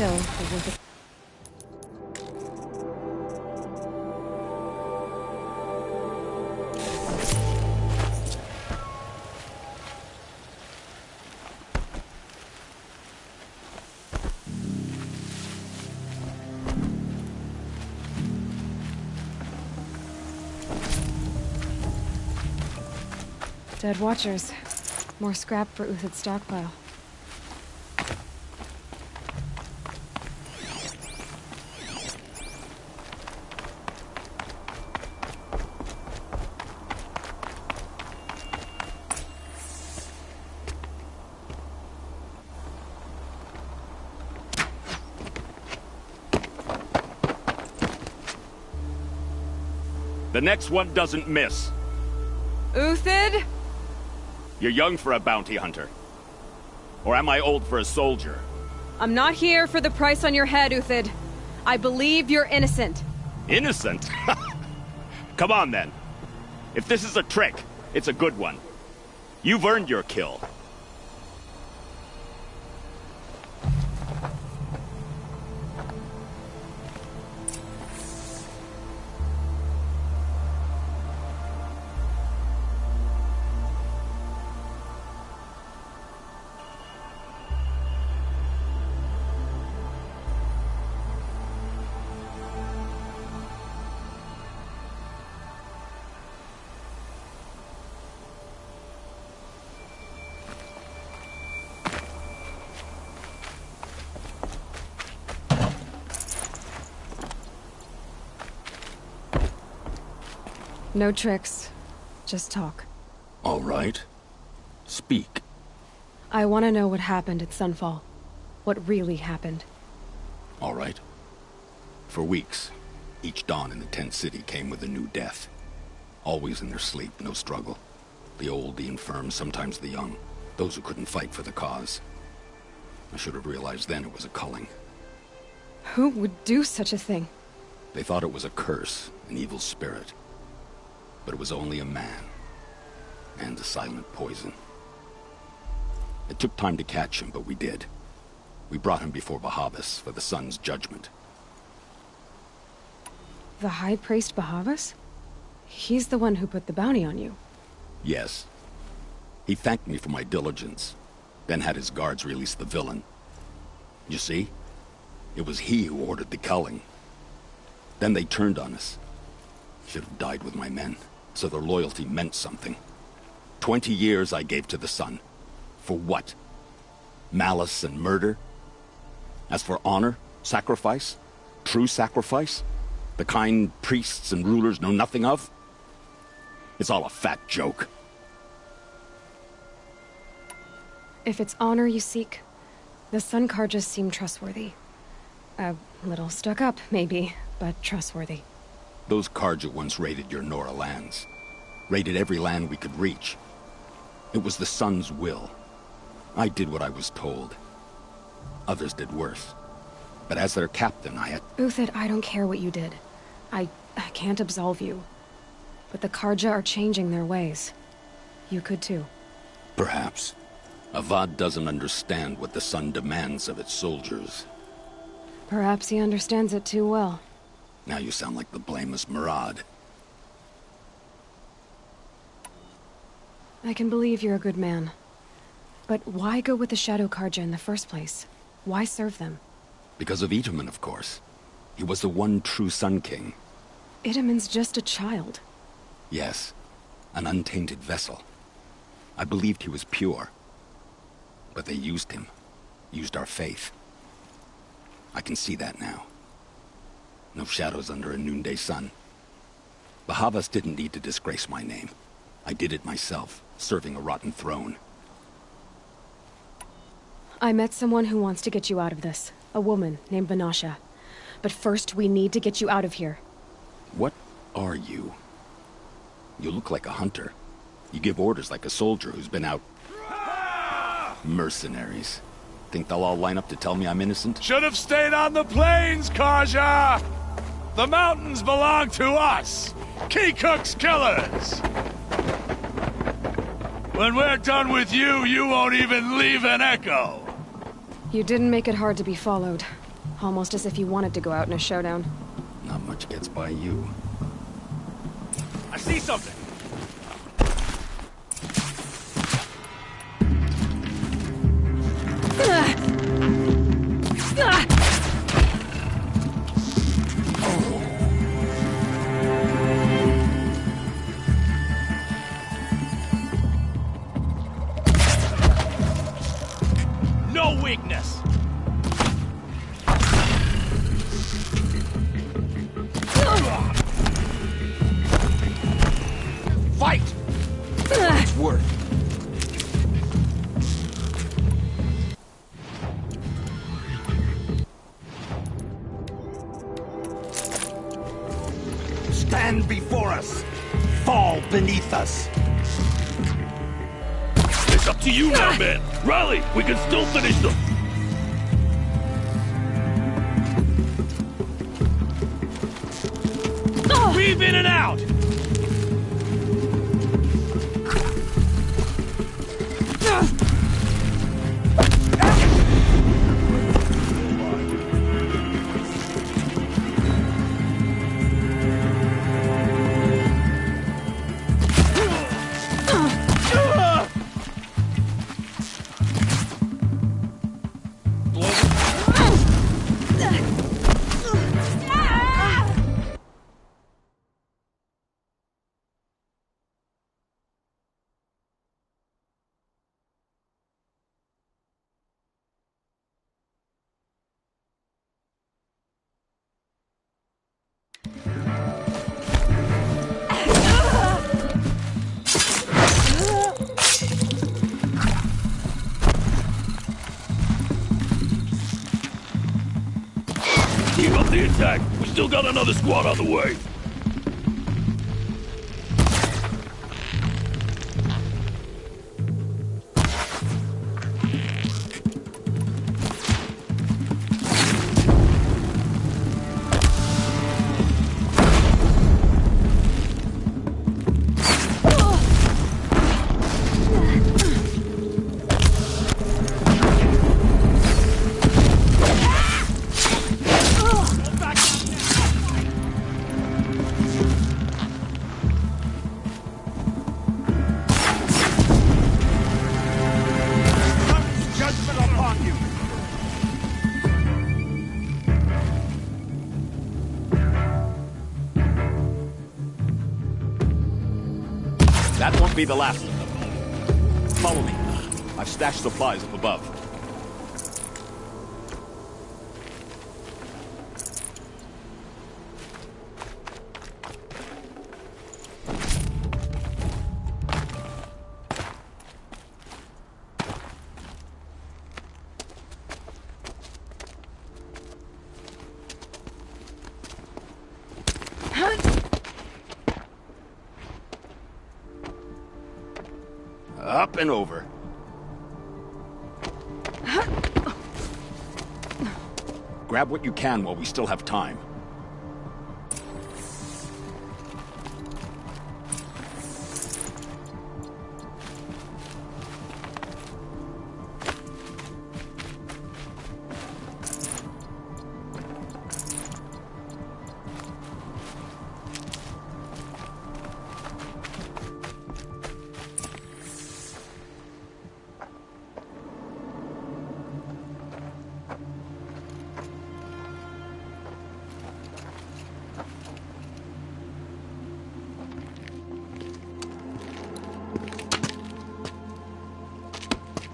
kill for worth it. Dead Watchers. More scrap for Uthid's stockpile. The next one doesn't miss. Uthid? You're young for a bounty hunter. Or am I old for a soldier? I'm not here for the price on your head, Uthid. I believe you're innocent. Innocent? Come on, then. If this is a trick, it's a good one. You've earned your kill. No tricks. Just talk. All right. Speak. I want to know what happened at Sunfall. What really happened. All right. For weeks, each dawn in the tent city came with a new death. Always in their sleep, no struggle. The old, the infirm, sometimes the young. Those who couldn't fight for the cause. I should have realized then it was a culling. Who would do such a thing? They thought it was a curse, an evil spirit. But it was only a man. And a silent poison. It took time to catch him, but we did. We brought him before Bahavas for the sun's judgment. The High Priest Bahavas? He's the one who put the bounty on you. Yes. He thanked me for my diligence, then had his guards release the villain. You see? It was he who ordered the culling. Then they turned on us. Should have died with my men, so their loyalty meant something. 20 years I gave to the sun. For what? Malice and murder? As for honor, sacrifice, true sacrifice, the kind priests and rulers know nothing of? It's all a fat joke. If it's honor you seek, the Sun Karjas seem trustworthy. A little stuck up, maybe, but trustworthy. Those Karja once raided your Nora lands. Raided every land we could reach. It was the Sun's will. I did what I was told. Others did worse. But as their captain, I had... Uthid, I don't care what you did. I can't absolve you. But the Karja are changing their ways. You could too. Perhaps. Avad doesn't understand what the Sun demands of its soldiers. Perhaps he understands it too well. Now you sound like the blameless Murad. I can believe you're a good man. But why go with the Shadow Karja in the first place? Why serve them? Because of Itaman, of course. He was the one true Sun King. Itaman's just a child. Yes, an untainted vessel. I believed he was pure. But they used him. Used our faith. I can see that now. No shadows under a noonday sun. Bahavas didn't need to disgrace my name. I did it myself, serving a rotten throne. I met someone who wants to get you out of this. A woman named Vanasha. But first, we need to get you out of here. What are you? You look like a hunter. You give orders like a soldier who's been out... Mercenaries. Think they'll all line up to tell me I'm innocent? Should have stayed on the plains, Karja! The mountains belong to us! Kikuk's killers! When we're done with you, you won't even leave an echo! You didn't make it hard to be followed. Almost as if you wanted to go out in a showdown. Not much gets by you. I see something! No weakness! Fight! It's worth. Stand before us! Fall beneath us! It's up to you now, man! Rally! We can still finish them! Weave in and out! Keep up the attack! We still got another squad on the way! That won't be the last of them. Follow me. I've stashed supplies up above. Up and over. Grab what you can while we still have time.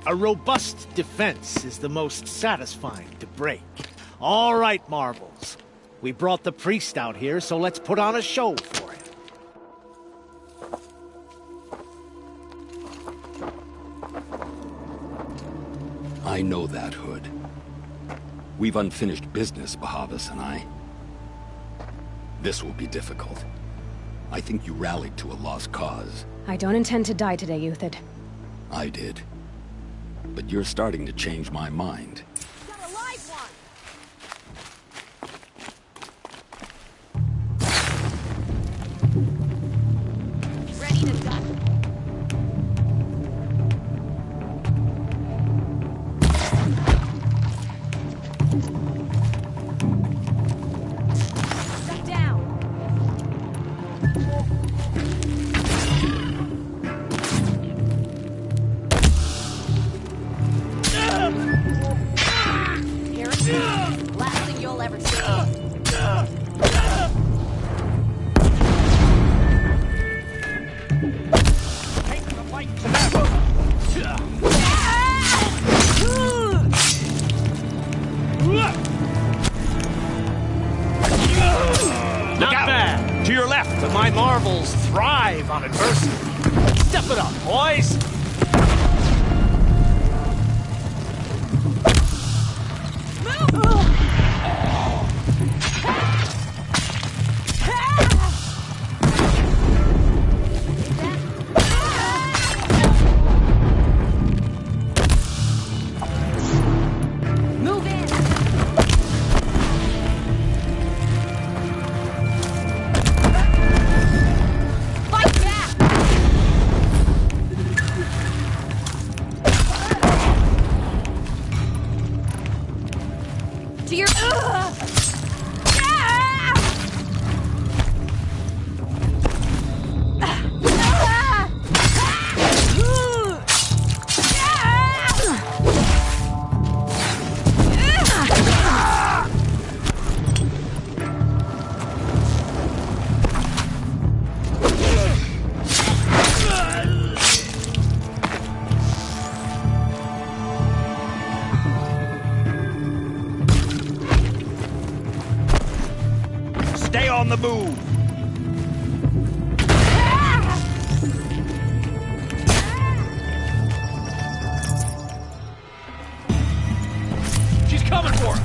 A robust defense is the most satisfying to break. All right, Marbles. We brought the priest out here, so let's put on a show for him. I know that, Hood. We've unfinished business, Bahavas and I. This will be difficult. I think you rallied to a lost cause. I don't intend to die today, Uthid. I did. But you're starting to change my mind. Got a live one! Ready to go. Fight to Not bad. To your left. But my marvels thrive on adversity. Step it up, boys. To your... Stay on the move. She's coming for him.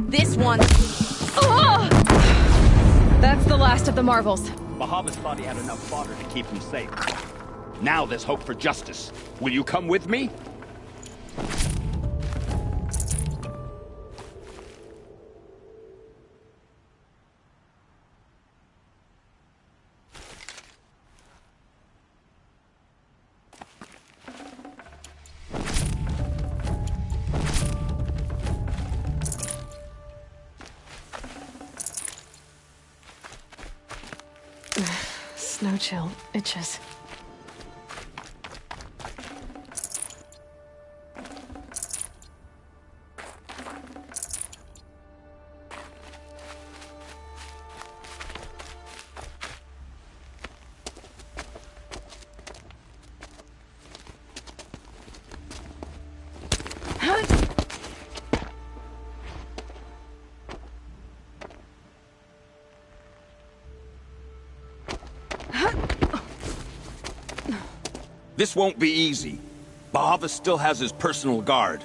This one. That's the last of the marvels. Bahavas thought he had enough fodder to keep him safe. Now there's hope for justice. Will you come with me? Snow chill itches. This won't be easy. Bahava still has his personal guard.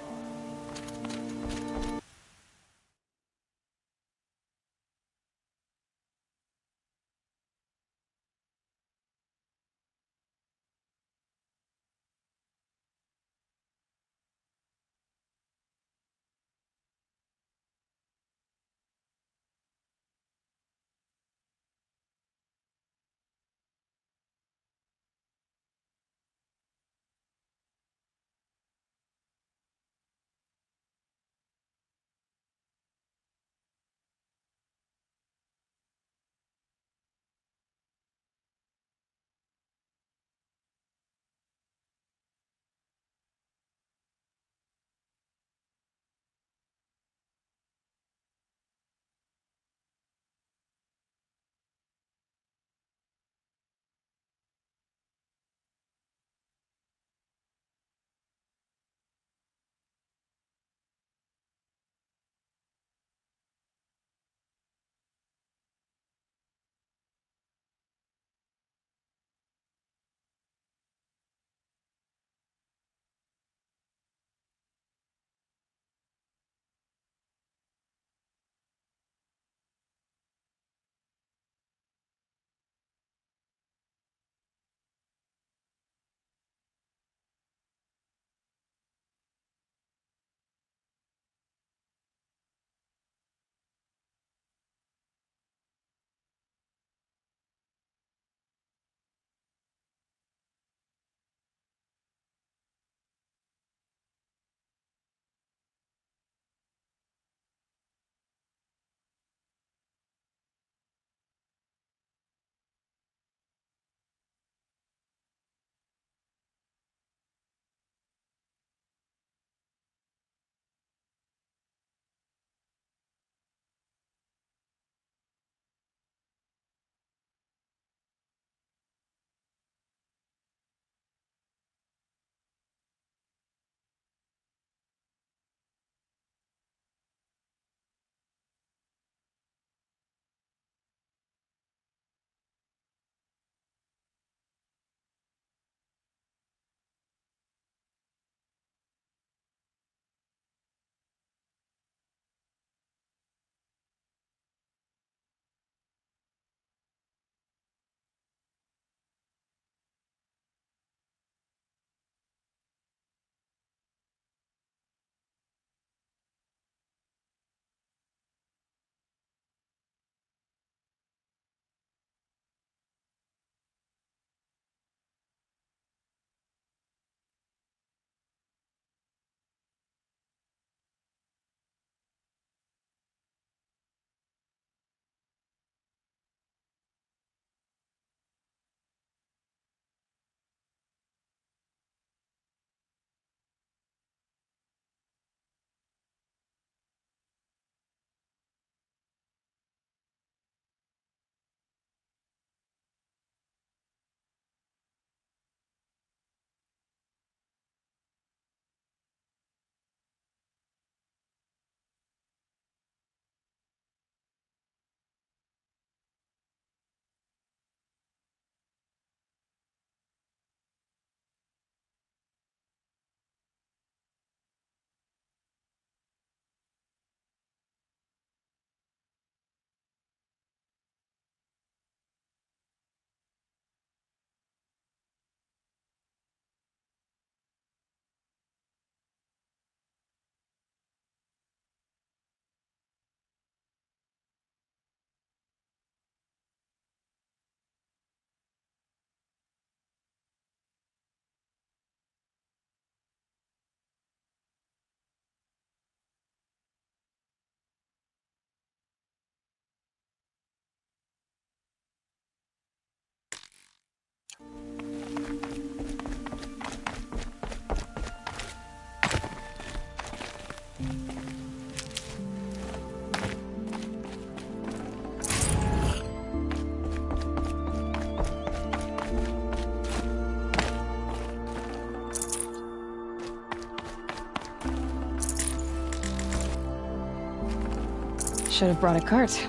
Should have brought a cart.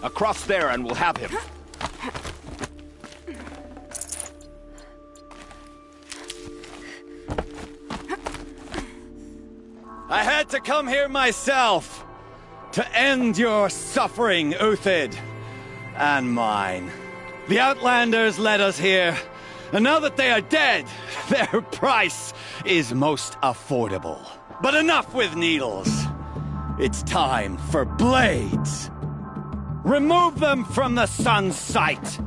Across there and we'll have him. I had to come here myself to end your suffering, Uthid, and mine. The Outlanders led us here, and now that they are dead, their price is most affordable. But enough with needles. It's time for blades. Remove them from the sun's sight.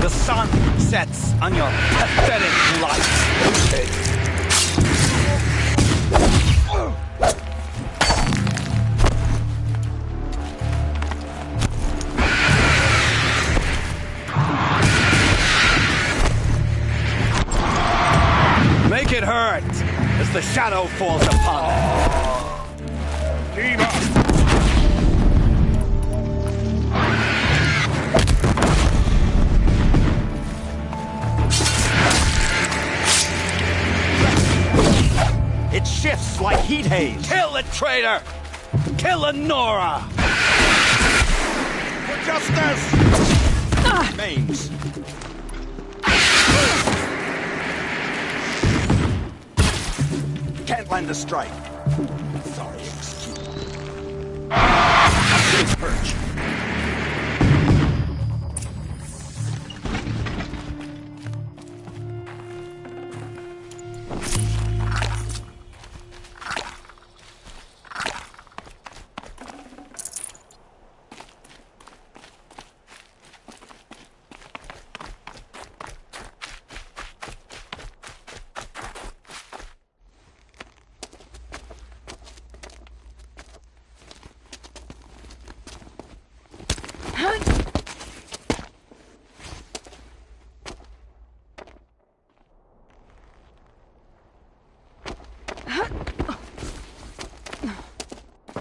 The sun sets on your pathetic life. Make it hurt as the shadow falls upon it. Team up! It shifts like heat haze. Kill the traitor! Kill Lenora! For justice! Mains. Can't land a strike. Sorry, excuse me. Up to his perch.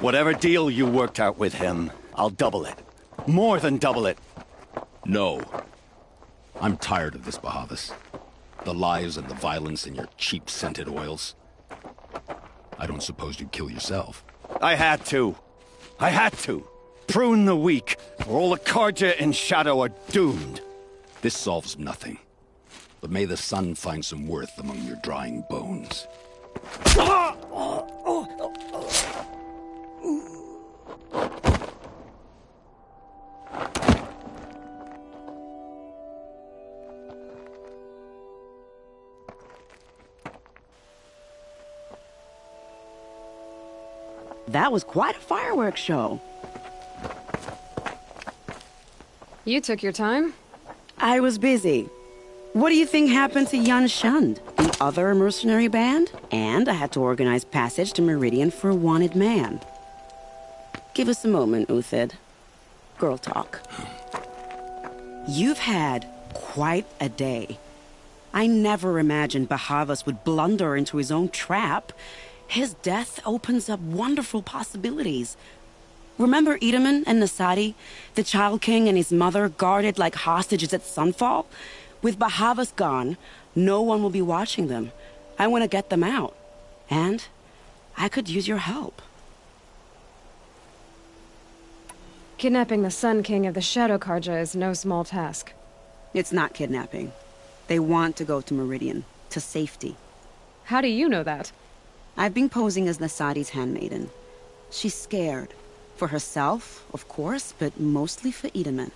Whatever deal you worked out with him, I'll double it. More than double it. No. I'm tired of this, Bahavas. The lies and the violence and your cheap scented oils. I don't suppose you'd kill yourself. I had to. I had to. Prune the weak, or all the Karja in Shadow are doomed. This solves nothing. But may the sun find some worth among your drying bones. That was quite a fireworks show. You took your time? I was busy. What do you think happened to Yannzkie, the other mercenary band? And I had to organize passage to Meridian for a wanted man. Give us a moment, Uthid. Girl talk. You've had quite a day. I never imagined Bahavas would blunder into his own trap. His death opens up wonderful possibilities. Remember Edaman and Nasadi, the Child King and his mother guarded like hostages at sunfall? With Bahavas gone, no one will be watching them. I want to get them out. And I could use your help. Kidnapping the Sun King of the Shadow Karja is no small task. It's not kidnapping. They want to go to Meridian, to safety. How do you know that? I've been posing as Nasadi's handmaiden. She's scared. For herself, of course, but mostly for Edaman.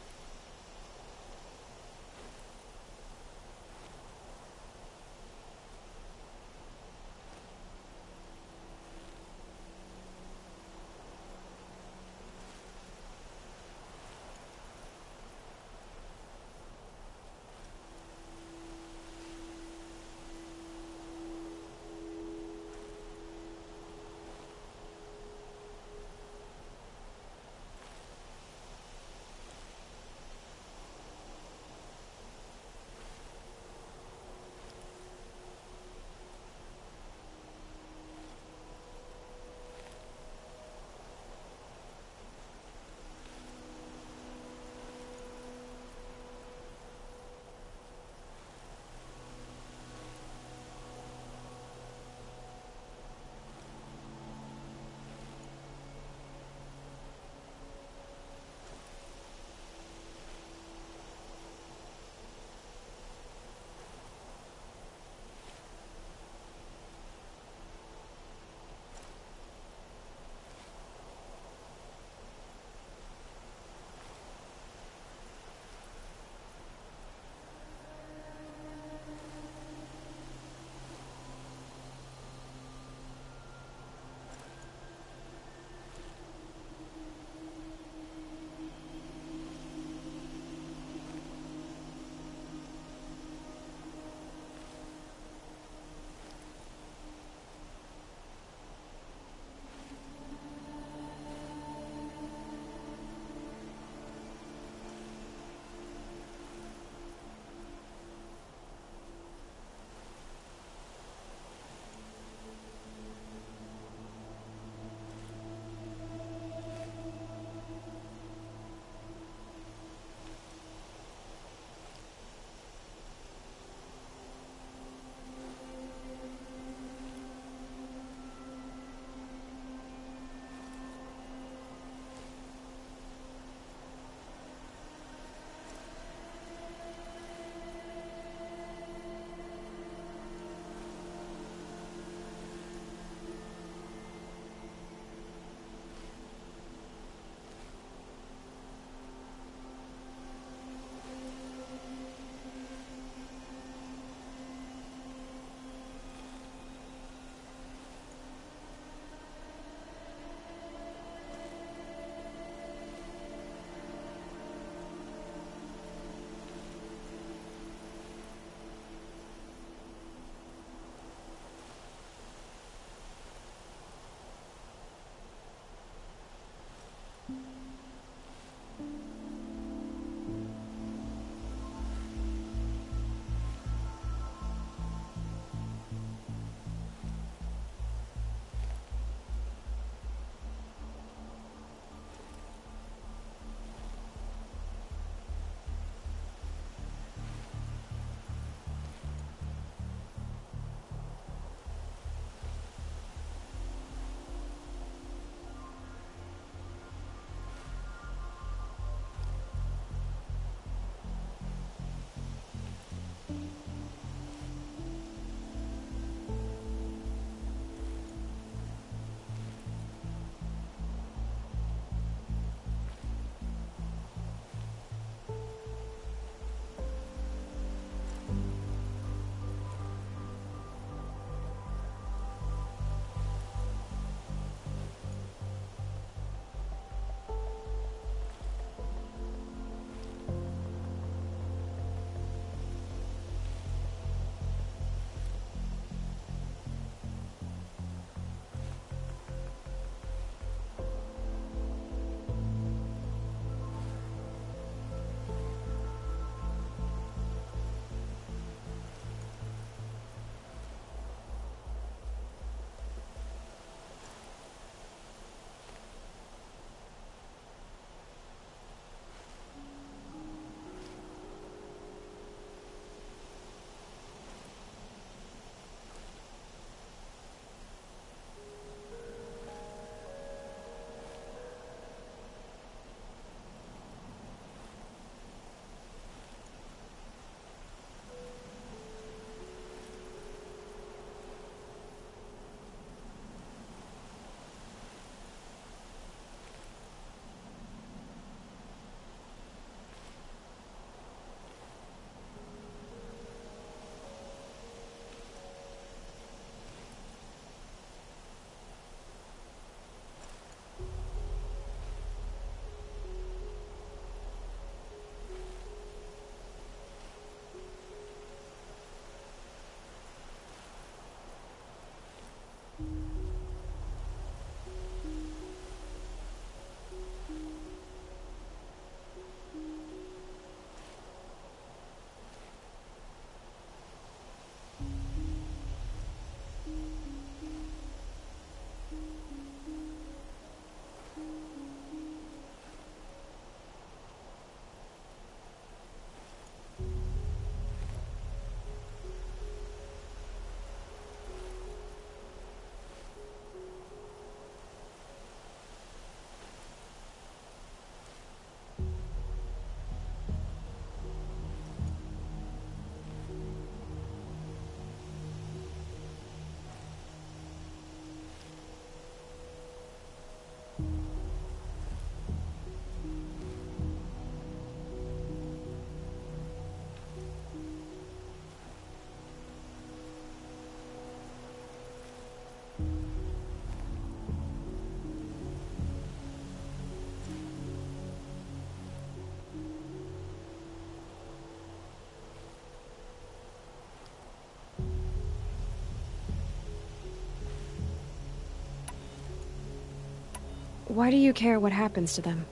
Why do you care what happens to them?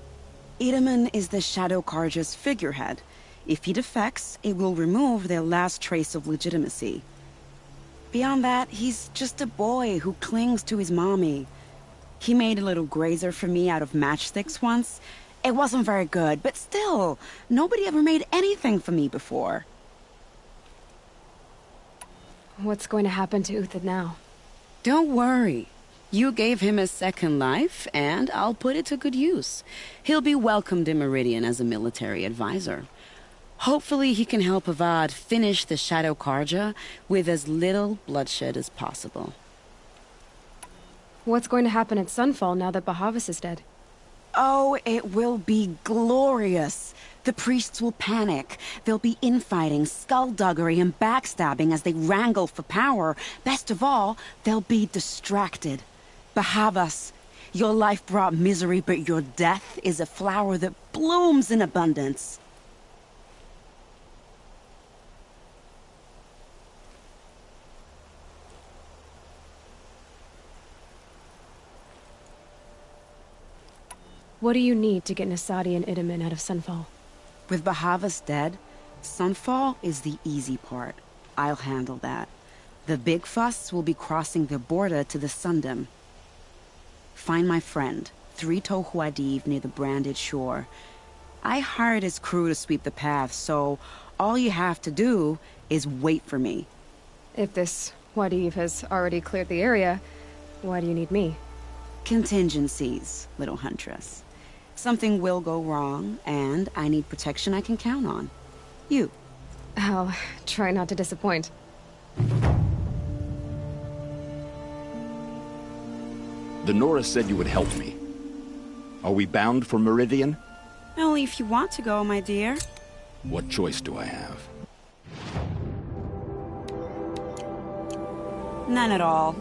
Itamen is the Shadow Carja's figurehead. If he defects, it will remove their last trace of legitimacy. Beyond that, he's just a boy who clings to his mommy. He made a little grazer for me out of matchsticks once. It wasn't very good, but still, nobody ever made anything for me before. What's going to happen to Uthid now? Don't worry. You gave him a second life, and I'll put it to good use. He'll be welcomed in Meridian as a military advisor. Hopefully he can help Avad finish the Shadow Carja with as little bloodshed as possible. What's going to happen at Sunfall now that Bahavas is dead? Oh, it will be glorious. The priests will panic. There'll be infighting, skullduggery, and backstabbing as they wrangle for power. Best of all, they'll be distracted. Bahavas, your life brought misery, but your death is a flower that blooms in abundance. What do you need to get Nasadi and Itamen out of Sunfall? With Bahavas dead, Sunfall is the easy part. I'll handle that. The big fuss will be crossing the border to the Sundom. Find my friend, 3 Tohuadiv near the branded shore. I hired his crew to sweep the path, so all you have to do is wait for me. If this Wadiv has already cleared the area, why do you need me? Contingencies, little huntress. Something will go wrong, and I need protection I can count on. You. I'll try not to disappoint. The Nora said you would help me. Are we bound for Meridian? Only if you want to go, my dear. What choice do I have? None at all.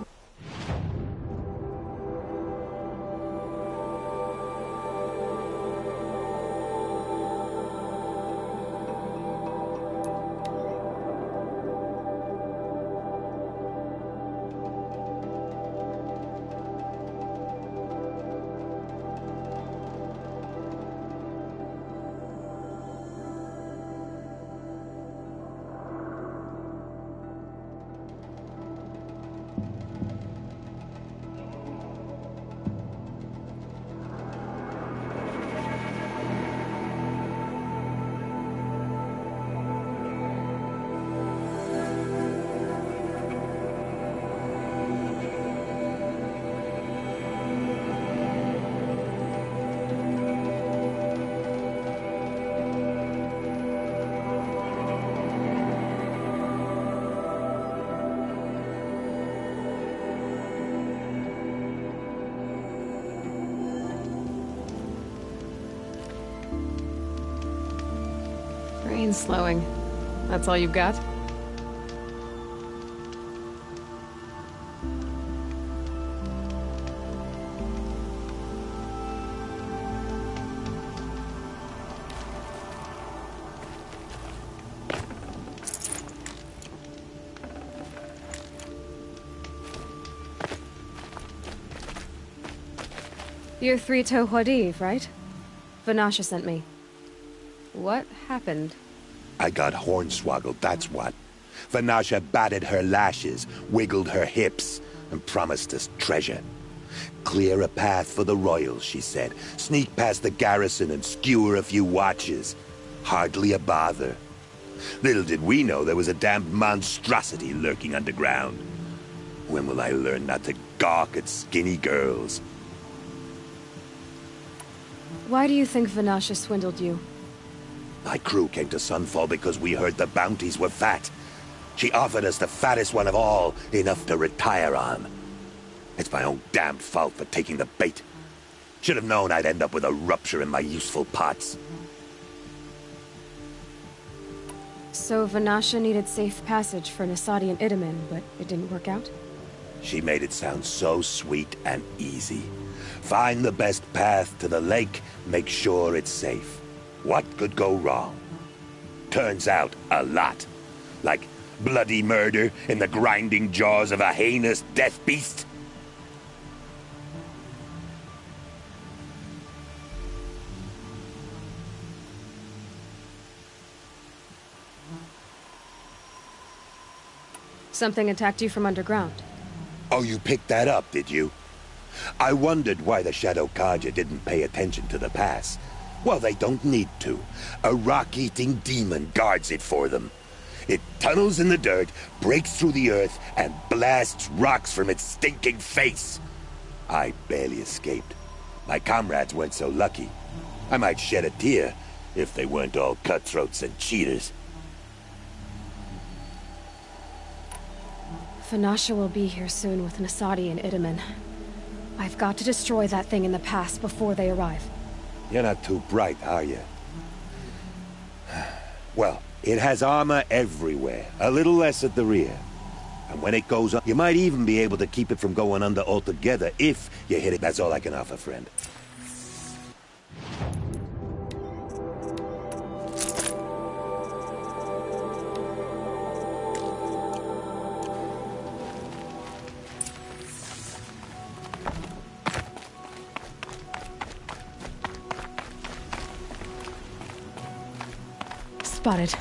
Brain slowing. That's all you've got? You're 3 Tohuadiv, right? Vanasha sent me. What happened? I got hornswoggled, that's what. Vanasha batted her lashes, wiggled her hips, and promised us treasure. Clear a path for the royals, she said. Sneak past the garrison and skewer a few watches. Hardly a bother. Little did we know there was a damned monstrosity lurking underground. When will I learn not to gawk at skinny girls? Why do you think Vanasha swindled you? My crew came to Sunfall because we heard the bounties were fat. She offered us the fattest one of all, enough to retire on. It's my own damned fault for taking the bait. Should have known I'd end up with a rupture in my useful parts. So Vanasha needed safe passage for Nasadi and Itamen, but it didn't work out? She made it sound so sweet and easy. Find the best path to the lake, make sure it's safe. What could go wrong? Turns out, a lot. Like bloody murder in the grinding jaws of a heinous death beast. Something attacked you from underground. Oh, you picked that up, did you? I wondered why the Shadow Carja didn't pay attention to the pass. Well, they don't need to. A rock-eating demon guards it for them. It tunnels in the dirt, breaks through the earth, and blasts rocks from its stinking face. I barely escaped. My comrades weren't so lucky. I might shed a tear if they weren't all cutthroats and cheaters. Vanasha will be here soon with Nasadi and Itamen. I've got to destroy that thing in the pass before they arrive. You're not too bright, are you? Well, it has armor everywhere, a little less at the rear. And when it goes up, you might even be able to keep it from going under altogether if you hit it. That's all I can offer, friend. Spotted.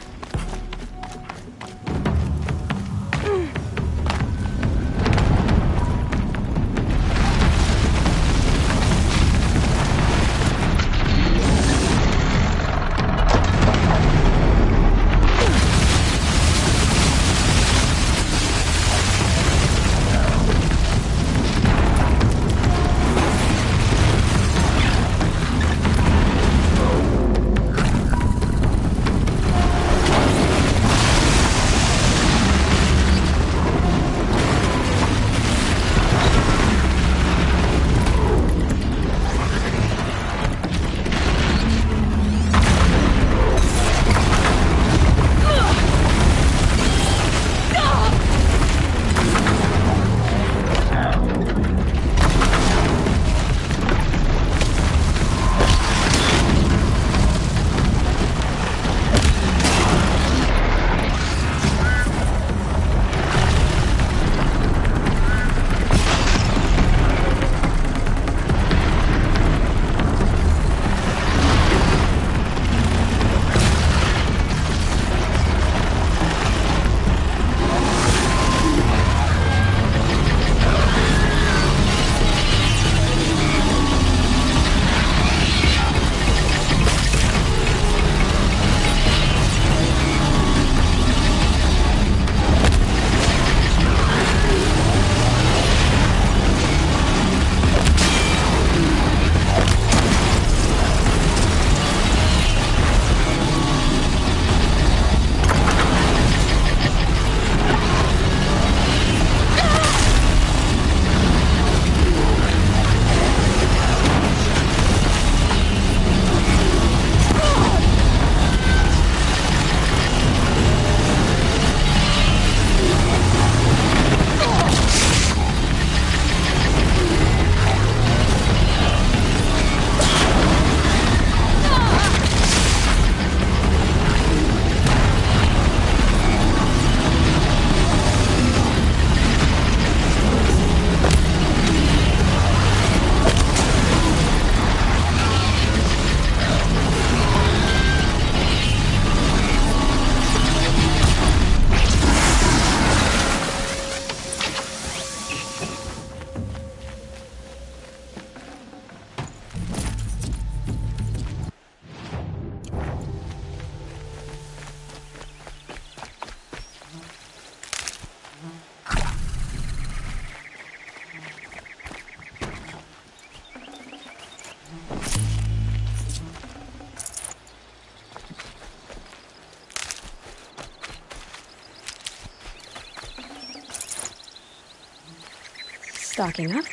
Stocking up.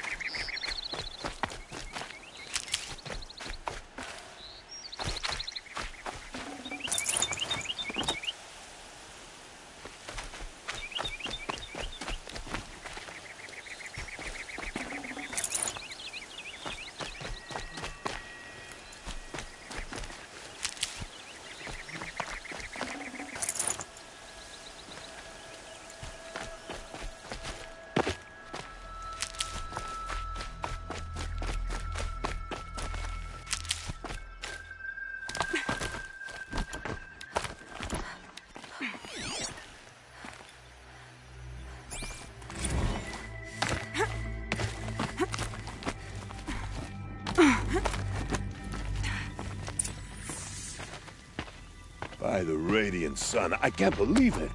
the radiant sun. I can't believe it.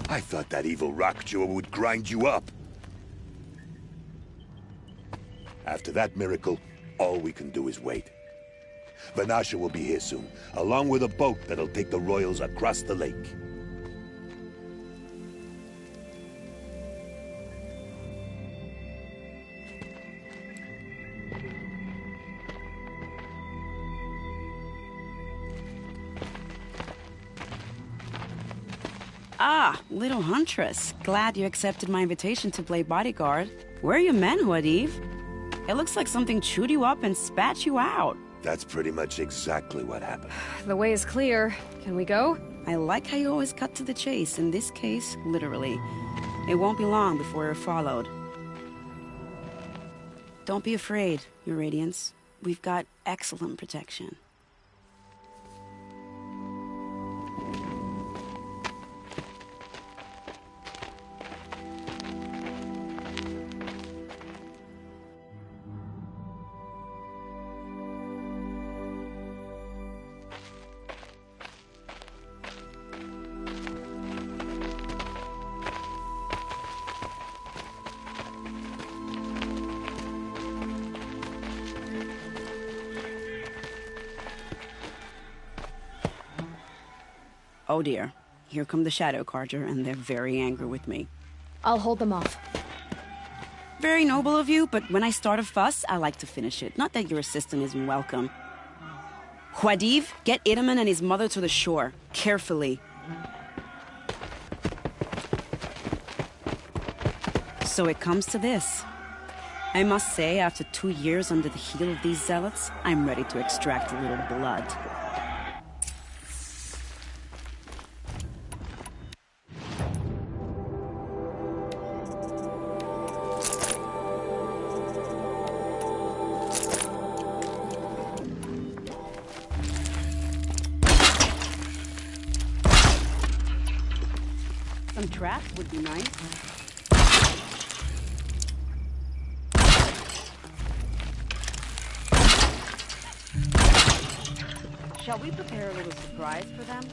I thought that evil rock jewel would grind you up. After that miracle, all we can do is wait. Vanasha will be here soon, along with a boat that'll take the royals across the lake. Ah, little huntress. Glad you accepted my invitation to play bodyguard. Where are your men, Huadiv? It looks like something chewed you up and spat you out. That's pretty much exactly what happened. The way is clear. Can we go? I like how you always cut to the chase. In this case, literally. It won't be long before you're followed. Don't be afraid, Your Radiance. We've got excellent protection. Oh dear, here come the Shadow Carja, and they're very angry with me. I'll hold them off. Very noble of you, but when I start a fuss, I like to finish it. Not that your assistant isn't welcome. Huadiv, get Itaman and his mother to the shore. Carefully. So it comes to this. I must say, after 2 years under the heel of these zealots, I'm ready to extract a little blood. Some traps would be nice. Shall we prepare a little surprise for them?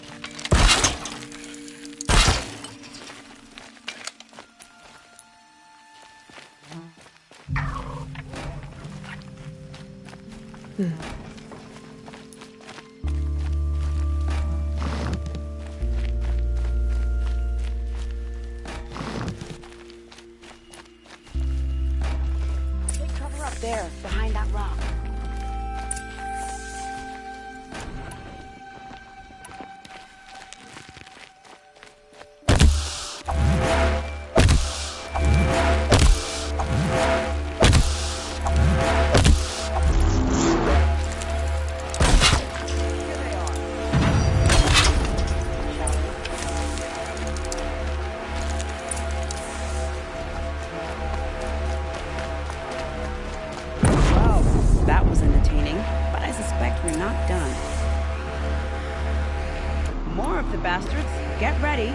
Take cover up there, behind that rock. That was entertaining, but I suspect we're not done. More of the bastards. Get ready.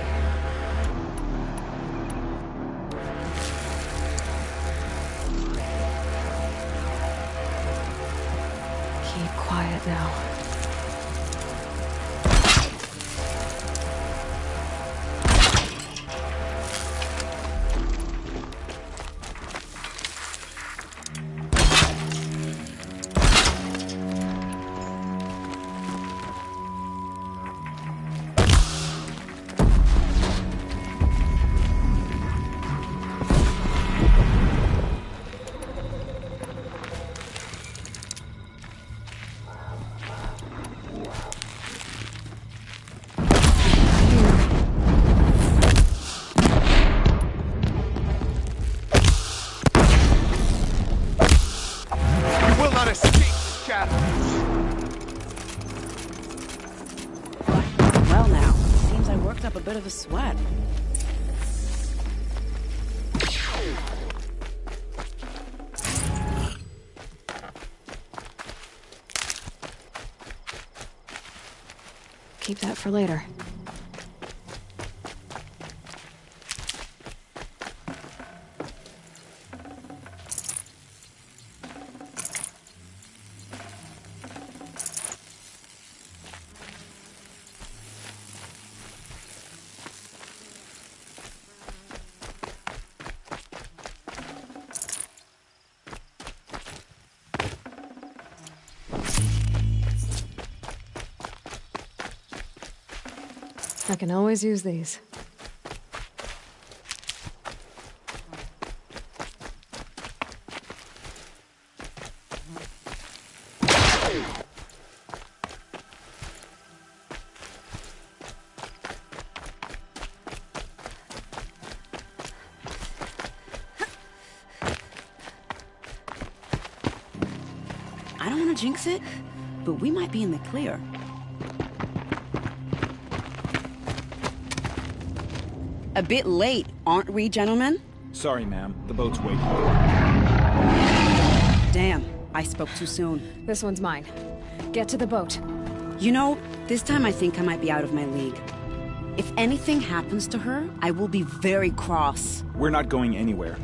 Keep quiet now. Well now, seems I worked up a bit of a sweat. Keep that for later. I can always use these. I don't want to jinx it, but we might be in the clear. A bit late, aren't we, gentlemen? Sorry, ma'am. The boat's waiting. Damn, I spoke too soon. This one's mine. Get to the boat. You know, this time I think I might be out of my league. If anything happens to her, I will be very cross. We're not going anywhere.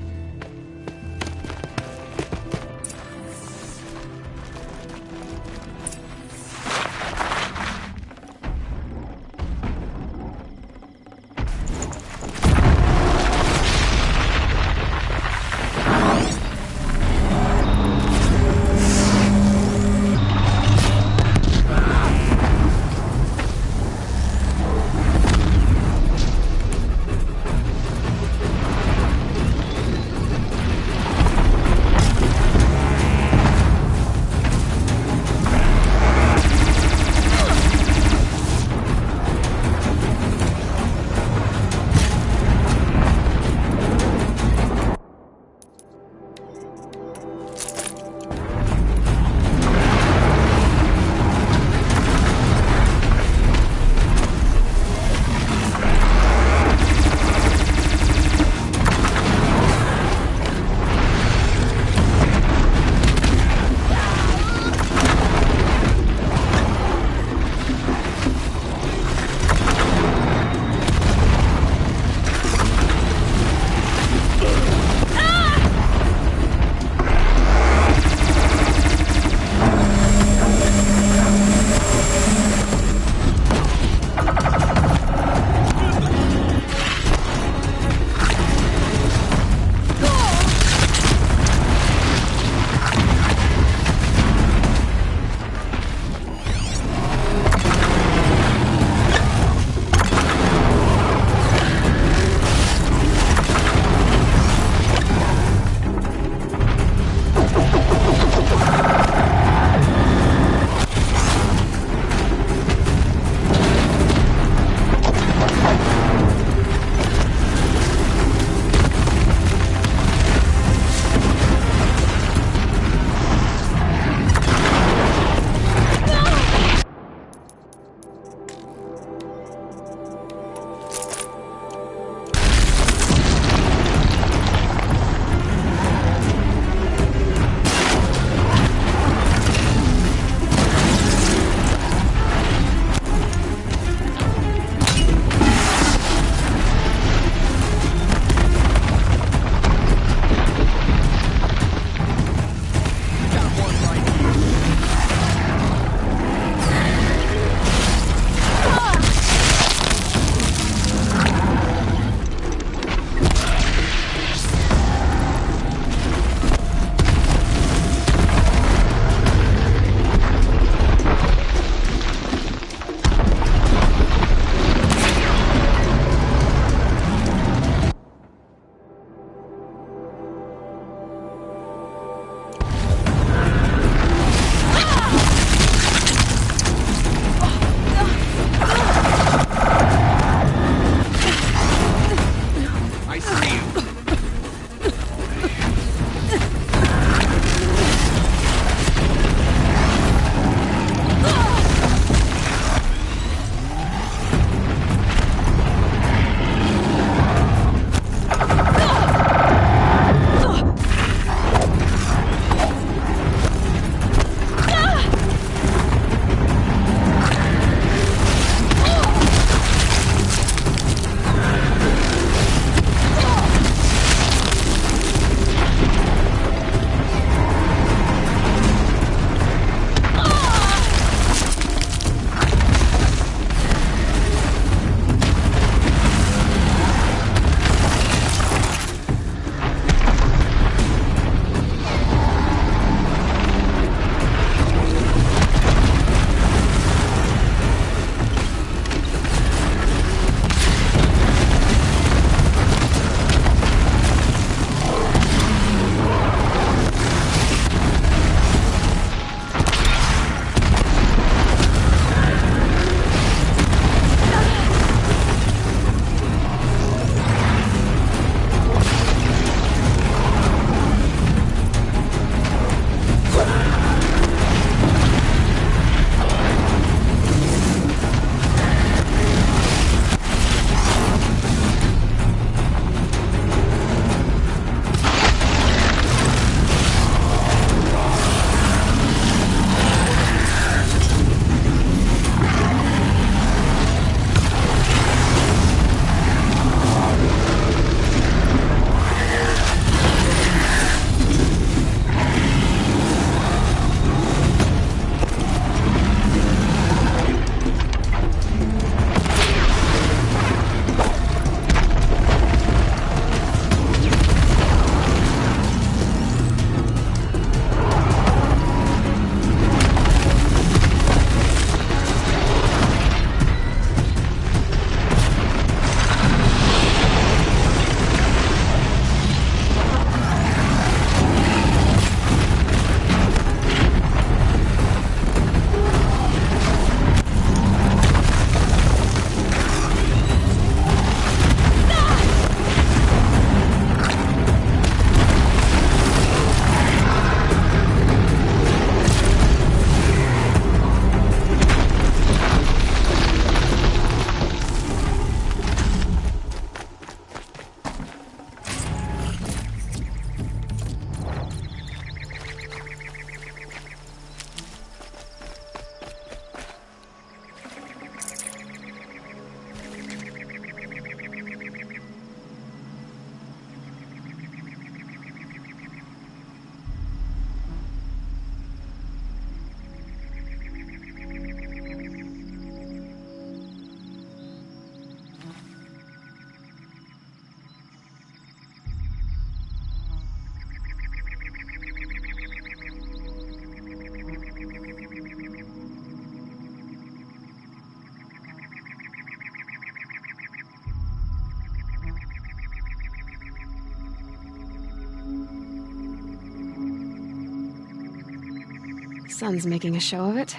Sun's making a show of it.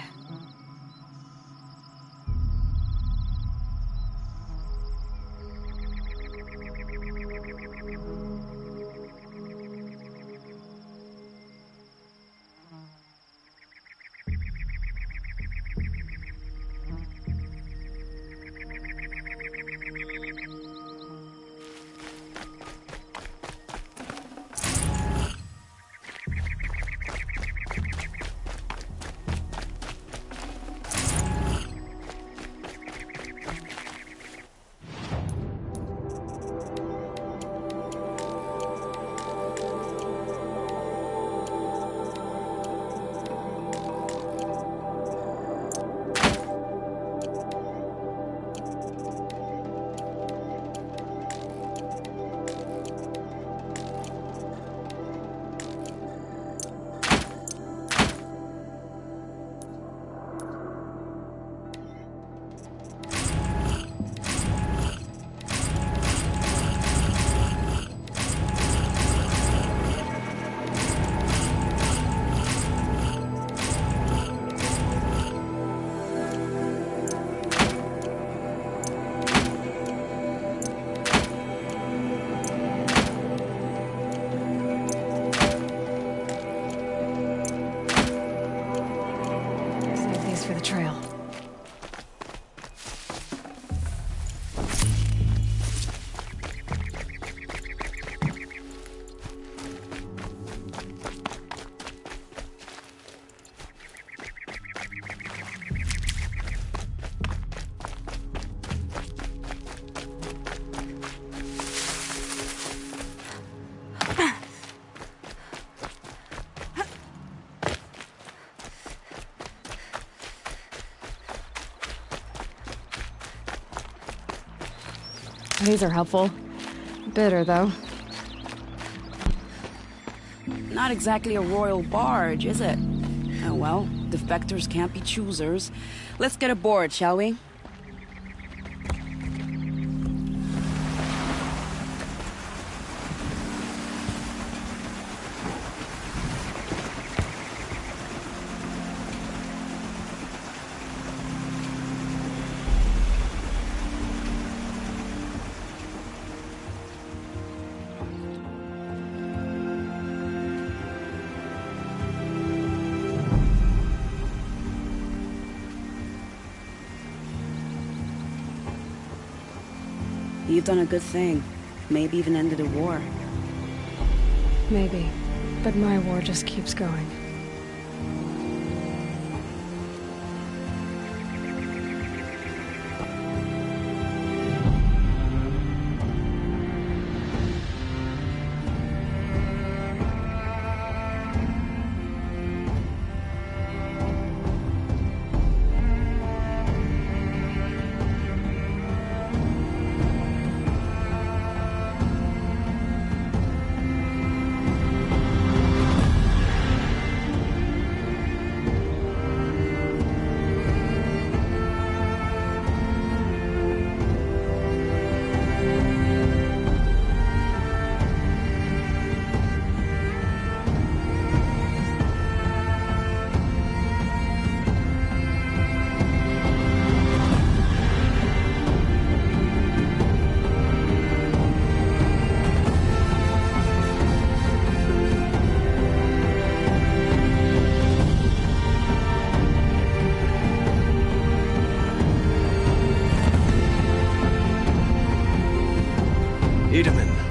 For the trail. These are helpful. Bitter, though. Not exactly a royal barge, is it? Oh well, defectors can't be choosers. Let's get aboard, shall we? You've done a good thing. Maybe even ended a war. Maybe. But my war just keeps going.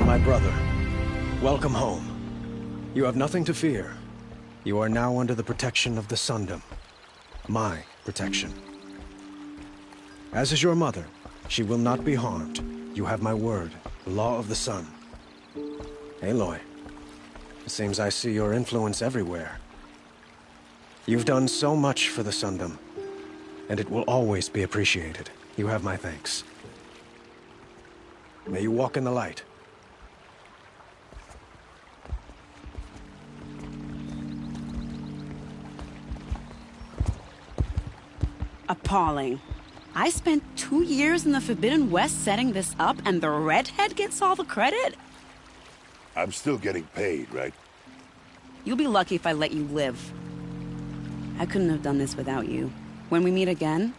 My brother, welcome home. You have nothing to fear. You are now under the protection of the Sundom. My protection. As is your mother, she will not be harmed. You have my word, the law of the sun. Aloy, it seems I see your influence everywhere. You've done so much for the Sundom, and it will always be appreciated. You have my thanks. May you walk in the light. Appalling. I spent 2 years in the Forbidden West setting this up, and the redhead gets all the credit? I'm still getting paid, right? You'll be lucky if I let you live. I couldn't have done this without you. When we meet again,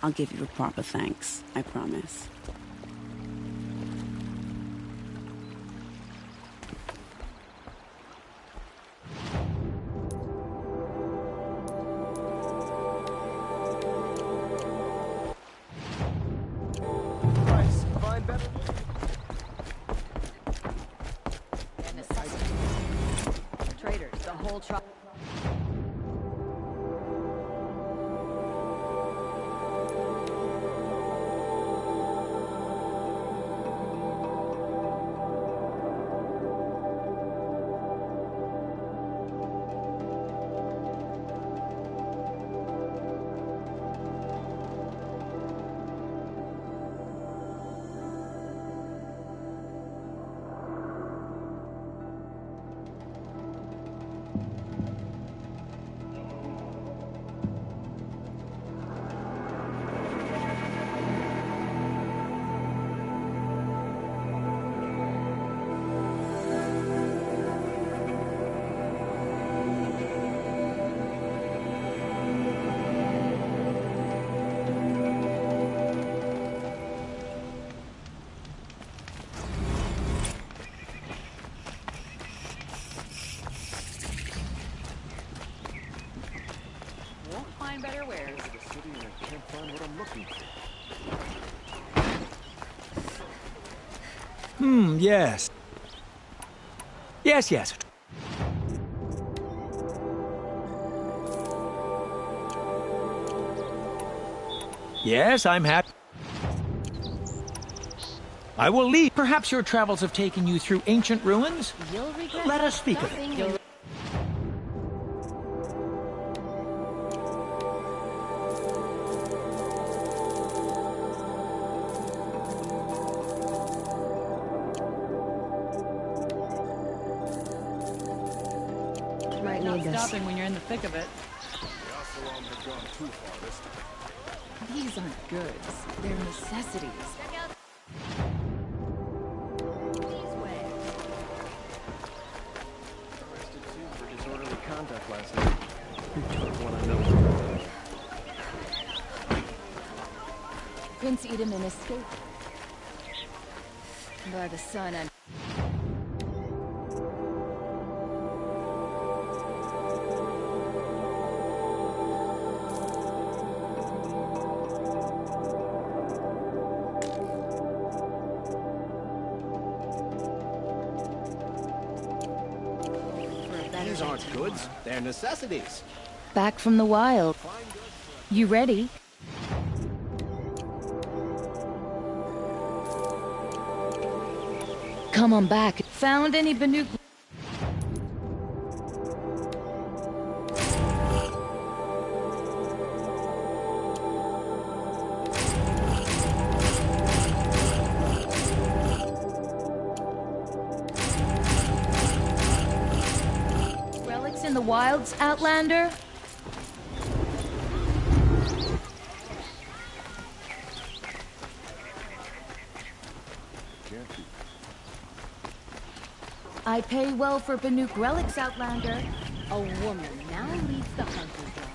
I'll give you a proper thanks. I promise. Traitors, the whole tribe. Better wares. I can't find what I'm looking for. Yes. Yes. Yes, I'm happy. I will leave. Perhaps your travels have taken you through ancient ruins? You'll regret Let us speak of nothing. it. Might need this. Stopping when you're in the thick of it. These aren't goods. They're necessities. For disorderly conduct last night. What I know. Prince Edaman escaped. By the sun and... These aren't goods, they're necessities. Back from the wild. You ready? Come on back. Found any Banuk? Relics in the wilds, Outlander? I pay well for Banuk relics, Outlander. A woman now leads the hunter's dog.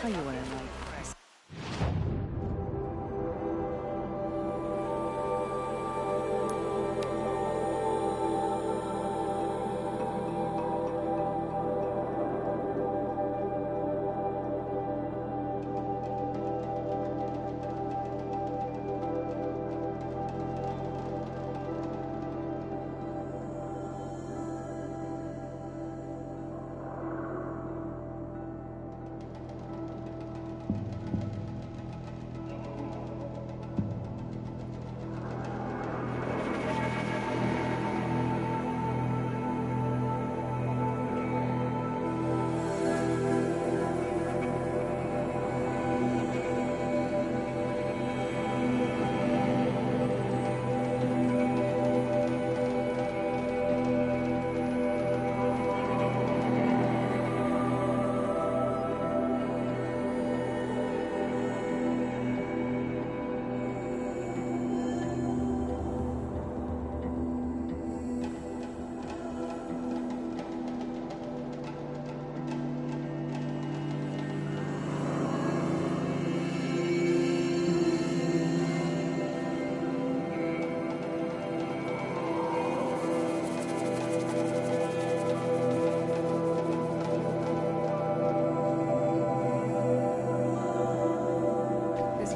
tell you what I like.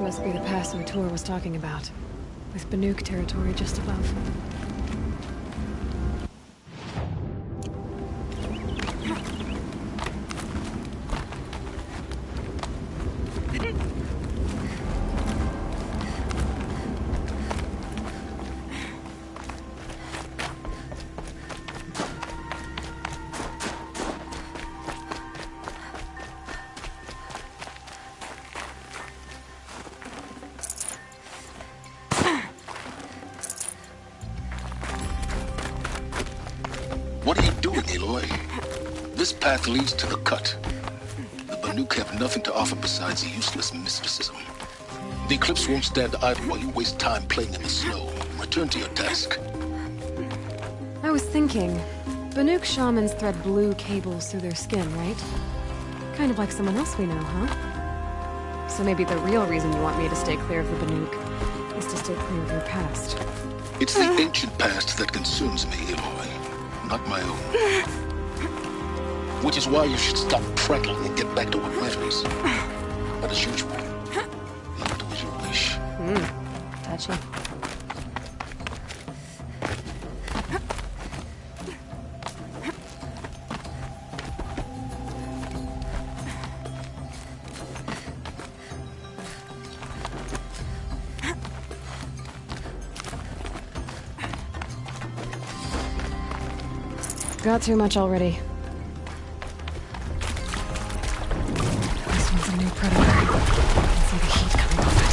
Must be the pass Matur was talking about, with Banuk territory just above. What are you doing, Aloy? This path leads to the cut. The Banuk have nothing to offer besides useless mysticism. The Eclipse won't stand idle while you waste time playing in the snow. Return to your task. I was thinking, Banuk shamans thread blue cables through their skin, right? Kind of like someone else we know, huh? So maybe the real reason you want me to stay clear of the Banuk is to stay clear of your past. It's the ancient past that consumes me, Aloy, not my own. Which is why you should stop prattling and get back to what matters. But as usual, you'll do as you wish. Touchy. Got too much already. This one's a new predator. I can see the heat coming off it.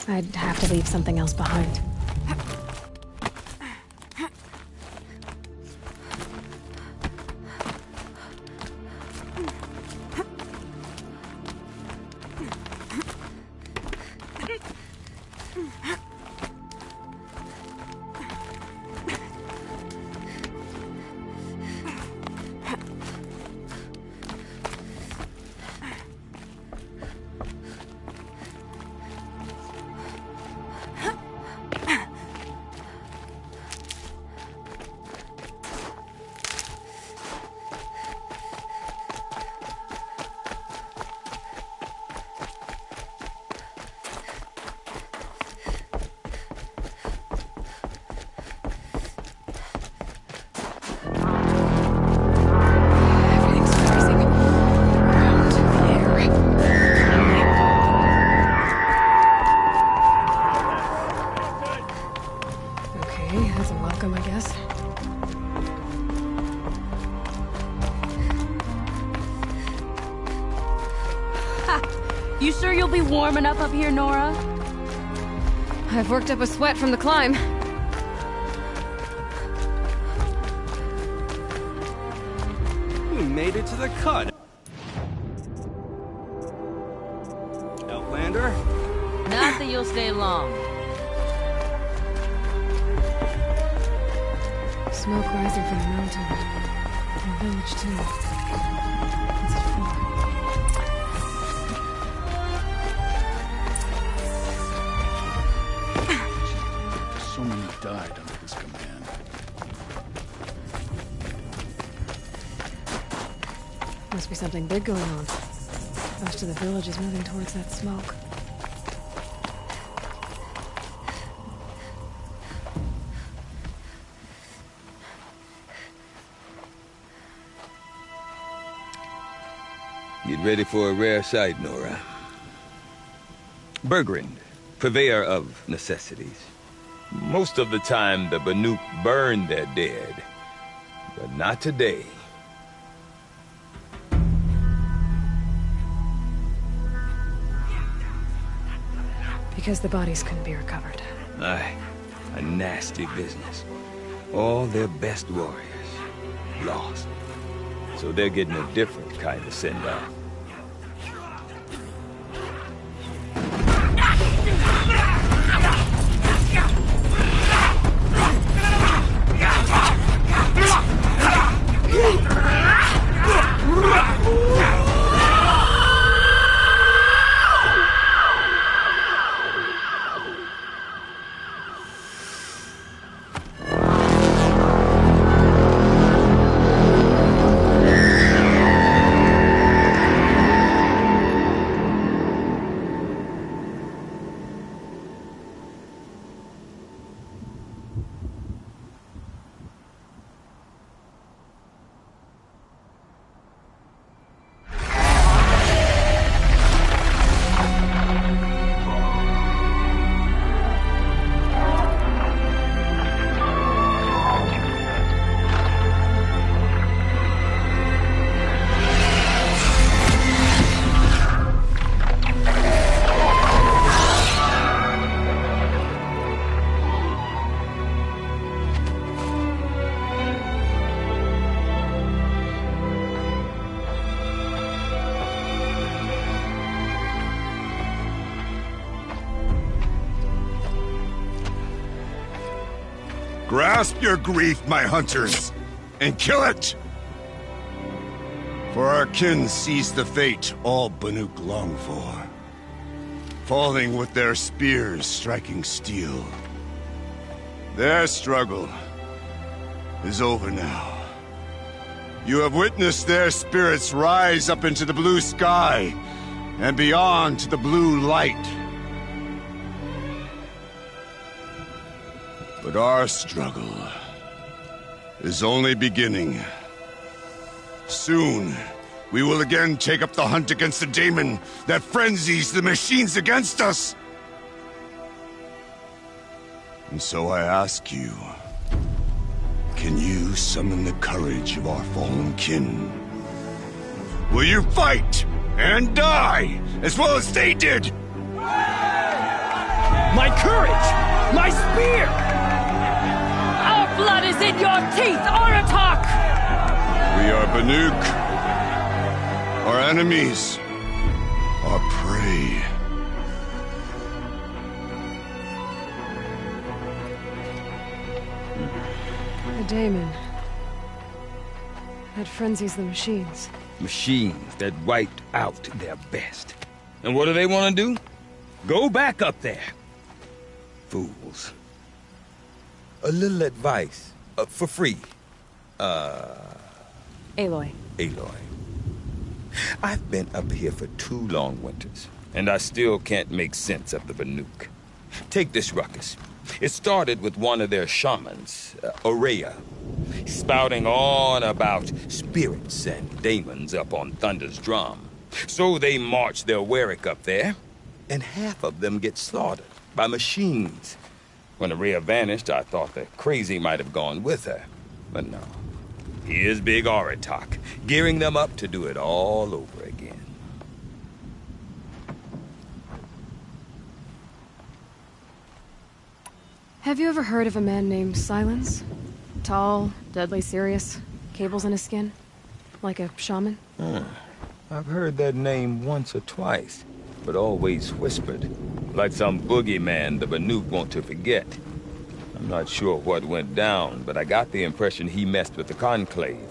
I'd have to leave something else behind. You sure you'll be warm enough up here, Nora? I've worked up a sweat from the climb. You made it to the cut. Outlander? Not that you'll stay long. Smoke rising from the mountain. The village, too. What's it for? So many died under his command. Must be something big going on. Most of the village is moving towards that smoke. Get ready for a rare sight, Nora. Bergrind, purveyor of necessities. Most of the time, the Banuk burn their dead. But not today. Because the bodies couldn't be recovered. Aye, a nasty business. All their best warriors lost. So they're getting a different kind of send-off. Grasp your grief, my hunters, and kill it! For our kin sees the fate all Banuk long for. Falling with their spears striking steel. Their struggle is over now. You have witnessed their spirits rise up into the blue sky and beyond to the blue light. But our struggle is only beginning. Soon, we will again take up the hunt against the daemon that frenzies the machines against us. And so I ask you, can you summon the courage of our fallen kin? Will you fight and die as well as they did? My courage! My spear! Our blood is in your teeth, Oratok! We are Banuk. Our enemies. Our prey. The daemon. That frenzies the machines. Machines that wiped out their best. And what do they want to do? Go back up there. Fools. A little advice. For free. Aloy. Aloy. I've been up here for 2 long winters, and I still can't make sense of the Banuk. Take this ruckus. It started with one of their shamans, Aurea, spouting on about spirits and daemons up on Thunder's drum. So they march their Warwick up there, and half of them get slaughtered by machines. When Aurea vanished, I thought the crazy might have gone with her, but no. Here's Big Oratok, gearing them up to do it all over again. Have you ever heard of a man named Silence? Tall, deadly serious, cables in his skin? Like a shaman? I've heard that name once or twice, but always whispered. Like some boogeyman the Banuk want to forget. I'm not sure what went down, but I got the impression he messed with the Conclave.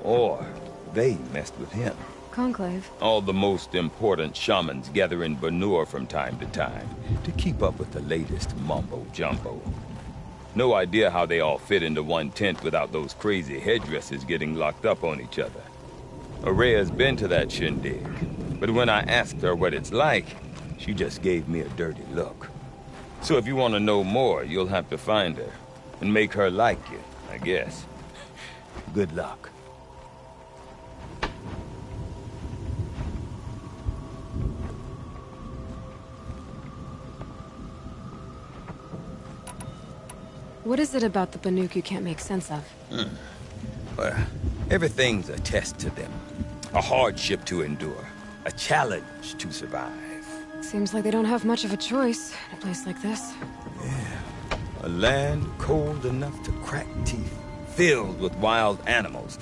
Or they messed with him. Conclave? All the most important shamans gather in Banur from time to time to keep up with the latest mumbo-jumbo. No idea how they all fit into one tent without those crazy headdresses getting locked up on each other. Aurea's been to that shindig, but when I asked her what it's like, she just gave me a dirty look. So if you want to know more, you'll have to find her and make her like you, I guess. Good luck. What is it about the Banuk you can't make sense of? Well, everything's a test to them. A hardship to endure. A challenge to survive. Seems like they don't have much of a choice in a place like this. A land cold enough to crack teeth, filled with wild animals.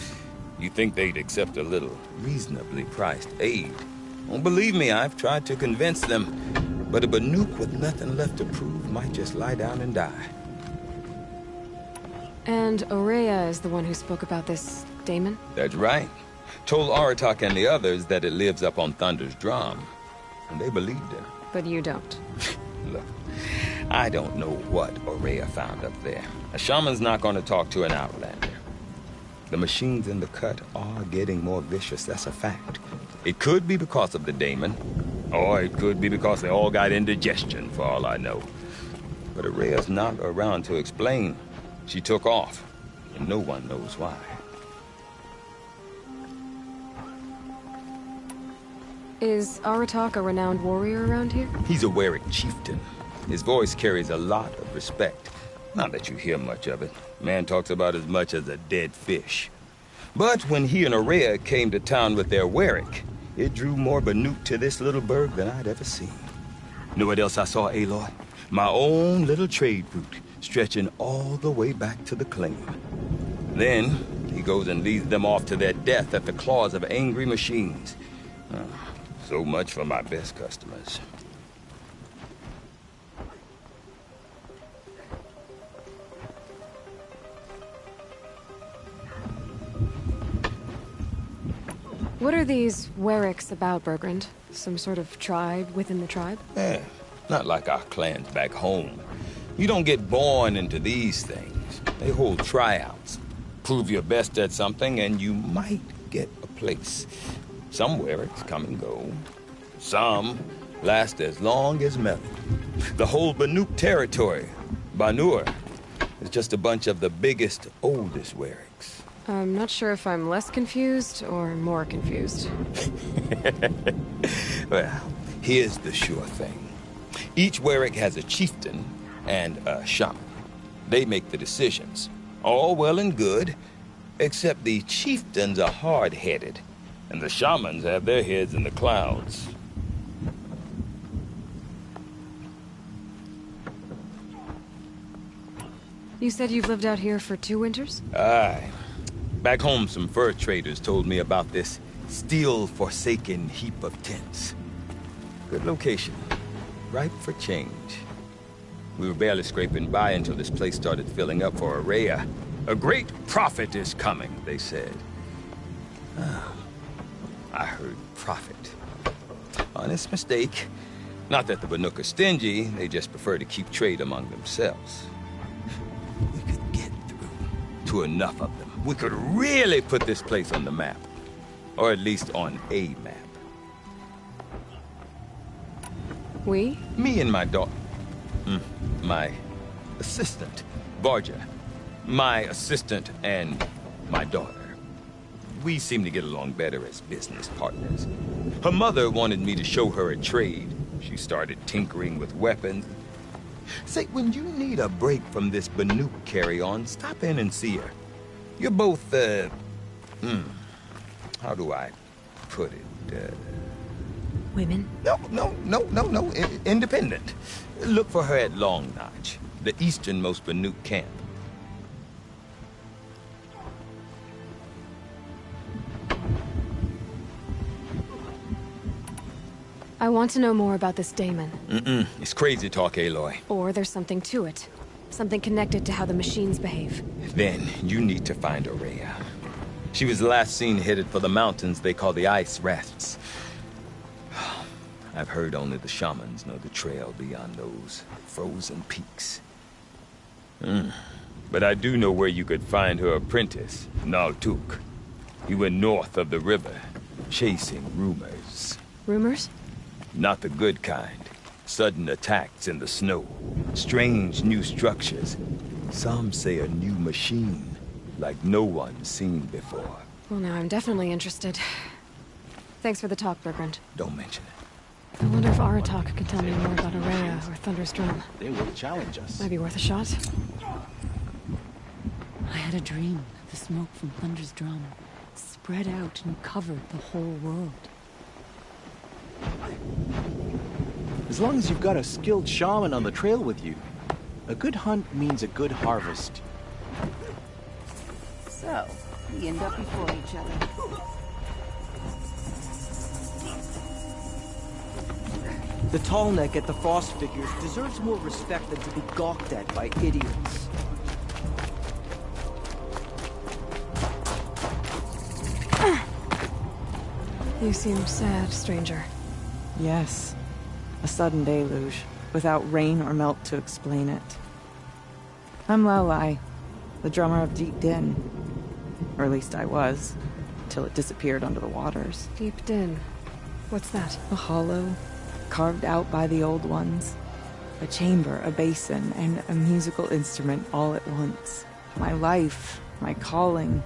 You think they'd accept a little reasonably priced aid. Well, believe me, I've tried to convince them. But a Banuk with nothing left to prove might just lie down and die. And Aurea is the one who spoke about this daemon? That's right. Told Oratok and the others that it lives up on Thunder's drum. And they believed her. But you don't. Look, I don't know what Aurea found up there. A shaman's not going to talk to an outlander. The machines in the cut are getting more vicious, that's a fact. It could be because of the daemon, or it could be because they all got indigestion, for all I know. But Aurea's not around to explain. She took off, and no one knows why. Is Oratok a renowned warrior around here? He's a Warwick chieftain. His voice carries a lot of respect. Not that you hear much of it. Man talks about as much as a dead fish. But when he and Aurea came to town with their Warwick, it drew more Banuk to this little burg than I'd ever seen. Know what else I saw, Aloy? My own little trade route, stretching all the way back to the claim. Then, he goes and leads them off to their death at the claws of angry machines. So much for my best customers. What are these Warwicks about, Bergrand? Some sort of tribe within the tribe? Not like our clans back home. You don't get born into these things. They hold tryouts. Prove your best at something and you might get a place. Some Warwicks come and go. Some last as long as Melon. The whole Banuk territory, Banur, is just a bunch of the biggest, oldest Warwicks. I'm not sure if I'm less confused or more confused. Well, here's the sure thing. Each Warwick has a chieftain and a shaman. They make the decisions. All well and good, except the chieftains are hard-headed, and the shamans have their heads in the clouds. You said you've lived out here for 2 winters? Aye. Back home, some fur traders told me about this steel-forsaken heap of tents. Good location. Ripe for change. We were barely scraping by until this place started filling up for Araya. A great prophet is coming, they said. I heard prophet. Honest mistake. Not that the Banuk are stingy, they just prefer to keep trade among themselves. We could get through to enough of them. We could really put this place on the map. Or at least on a map. We? Me and my daughter. My assistant, Barja. My assistant and my daughter. We seem to get along better as business partners. Her mother wanted me to show her a trade. She started tinkering with weapons. Say, when you need a break from this Banuk carry-on, stop in and see her. You're both, how do I put it? Women? No. Independent. Look for her at Long Notch, the easternmost Banuk camp. I want to know more about this Daemon. It's crazy talk, Aloy. Or there's something to it. Something connected to how the machines behave. Then you need to find Araya. She was last seen headed for the mountains they call the Ice Rafts. I've heard only the shamans know the trail beyond those frozen peaks. But I do know where you could find her apprentice, Naltuk. He went north of the river, chasing rumors. Rumors? Not the good kind. Sudden attacks in the snow. Strange new structures. Some say a new machine, like no one's seen before. Well, now I'm definitely interested. Thanks for the talk, Bergrand. Don't mention it. I wonder if Aratak could tell me more about Araya or Thunder's Drum. They will challenge us. Might be worth a shot. I had a dream. The smoke from Thunder's Drum spread out and covered the whole world. As long as you've got a skilled shaman on the trail with you, a good hunt means a good harvest. So, we end up before each other. The tall neck at the Frost figures deserves more respect than to be gawked at by idiots. You seem sad, stranger. Yes. A sudden deluge, without rain or melt to explain it. I'm Lelai, the drummer of Deep Din. Or at least I was, till it disappeared under the waters. Deep Din. What's that? A hollow, carved out by the old ones. A chamber, a basin, and a musical instrument all at once. My life, my calling.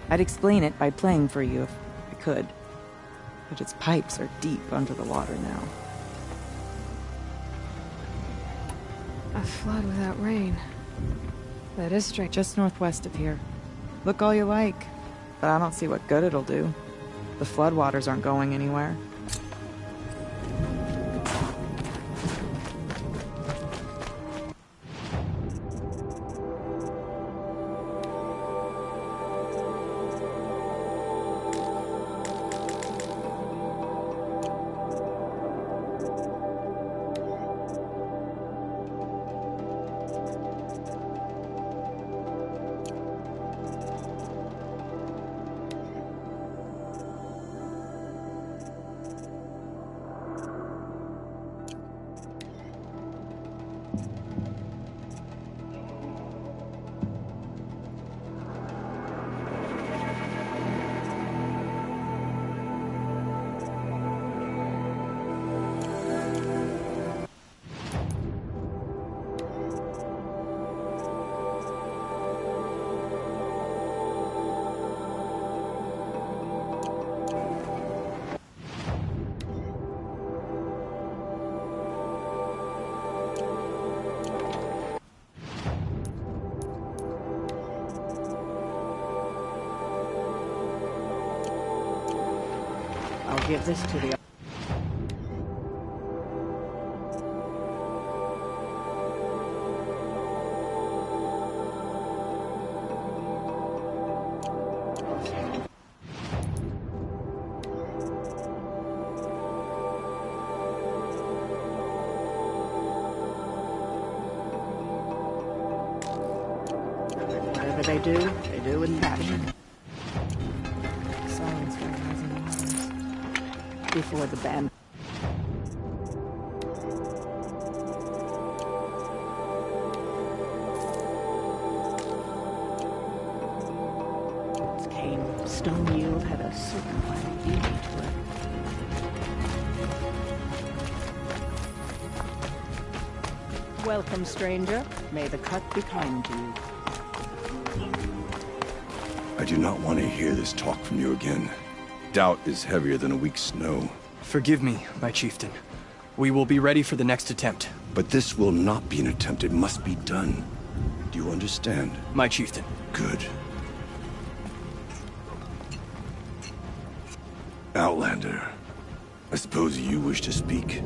I'd explain it by playing for you if I could. But its pipes are deep under the water now. A flood without rain. That is strange. Just northwest of here. Look all you like, but I don't see what good it'll do. The floodwaters aren't going anywhere. I'll give this to the... They do with passion. Silence by rising waters. Before the band. Came, stone yield had a certain kind of beauty to it. Welcome, stranger. May the cut be kind to you. I do not want to hear this talk from you again. Doubt is heavier than a week's snow. Forgive me, my chieftain. We will be ready for the next attempt. But this will not be an attempt. It must be done. Do you understand? My chieftain. Good. Outlander, I suppose you wish to speak.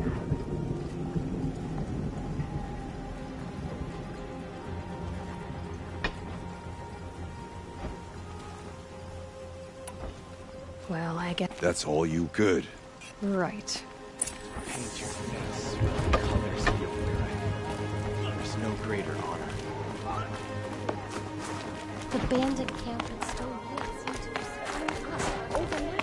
Well, I get... That's all you could. Right. Paint your face with the colors of your pride. There's no greater honor. The bandit camp at Stone Hill seems to be spreading us overnight.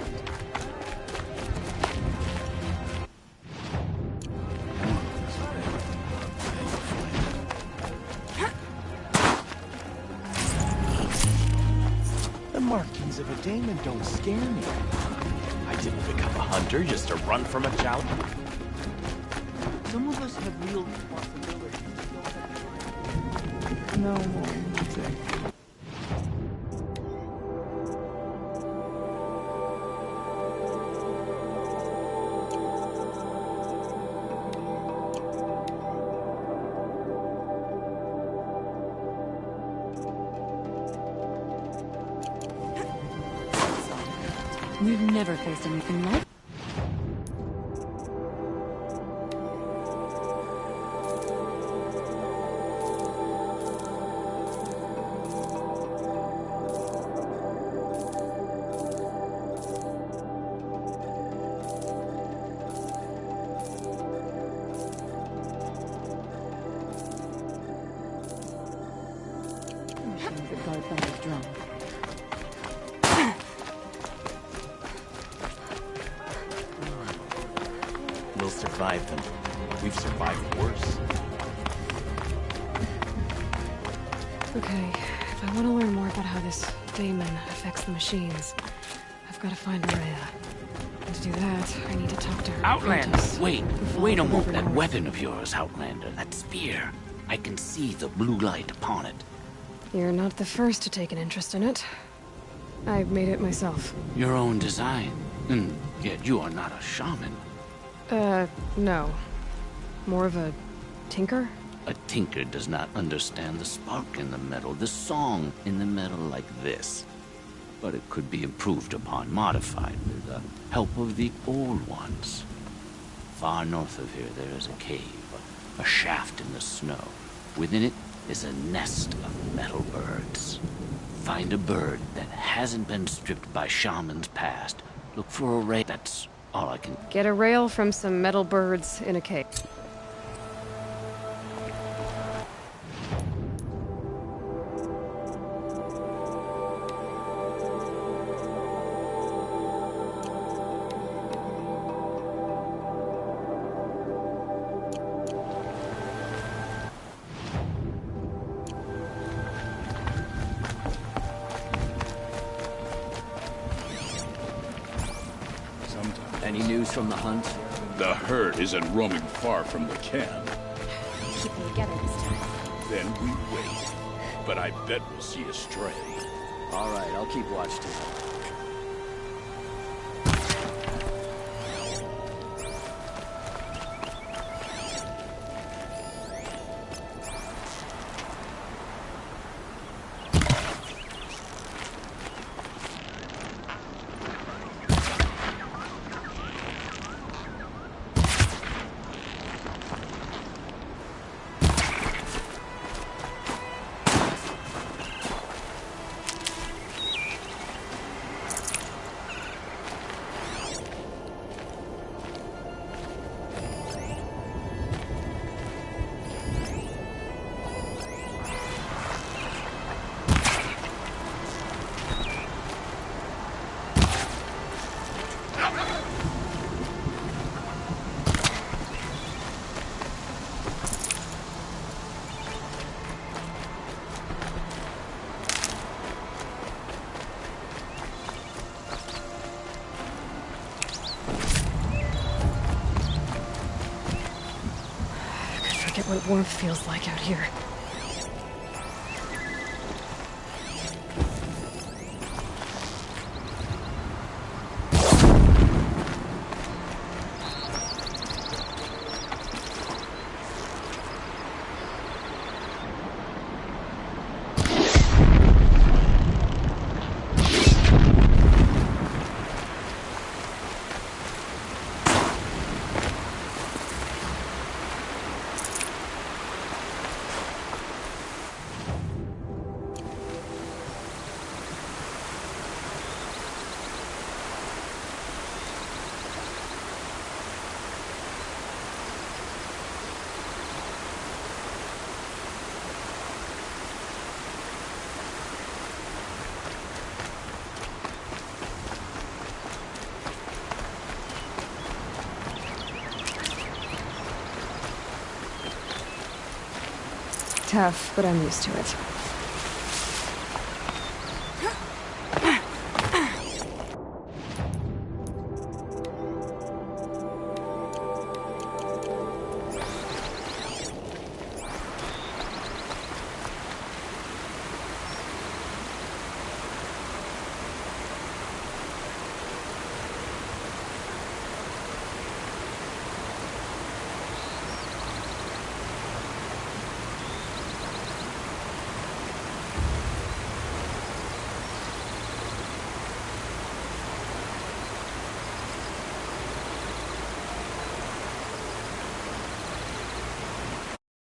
The markings of a daemon don't scare me. I didn't become a hunter just to run from a joust. Some of us have real responsibilities. No more music. We've never faced anything like. The guard that was drunk. We'll survive them. We've survived worse. Okay, if I want to learn more about how this daemon affects the machines, I've got to find Rhea. And to do that, I need to talk to her. Outlander, apprentice, wait who followed a the moment. river That north. weapon of yours, Outlander, that spear. I can see the blue light upon it. You're not the first to take an interest in it. I made it myself. Your own design. And yet you are not a shaman. No. More of a tinker? A tinker does not understand the spark in the metal, the song in the metal like this. But it could be improved upon, modified with the help of the old ones. Far north of here there is a cave, a shaft in the snow. Within it is a nest of metal birds. Find a bird that hasn't been stripped by shamans past. Look for a ray. That's all I can... Get a rail from some metal birds in a cave. Any news from the hunt? The herd isn't roaming far from the camp. Keeping together this time. Then we wait. But I bet we'll see a stray. All right, I'll keep watch too. I could forget what warmth feels like out here. Tough, but I'm used to it.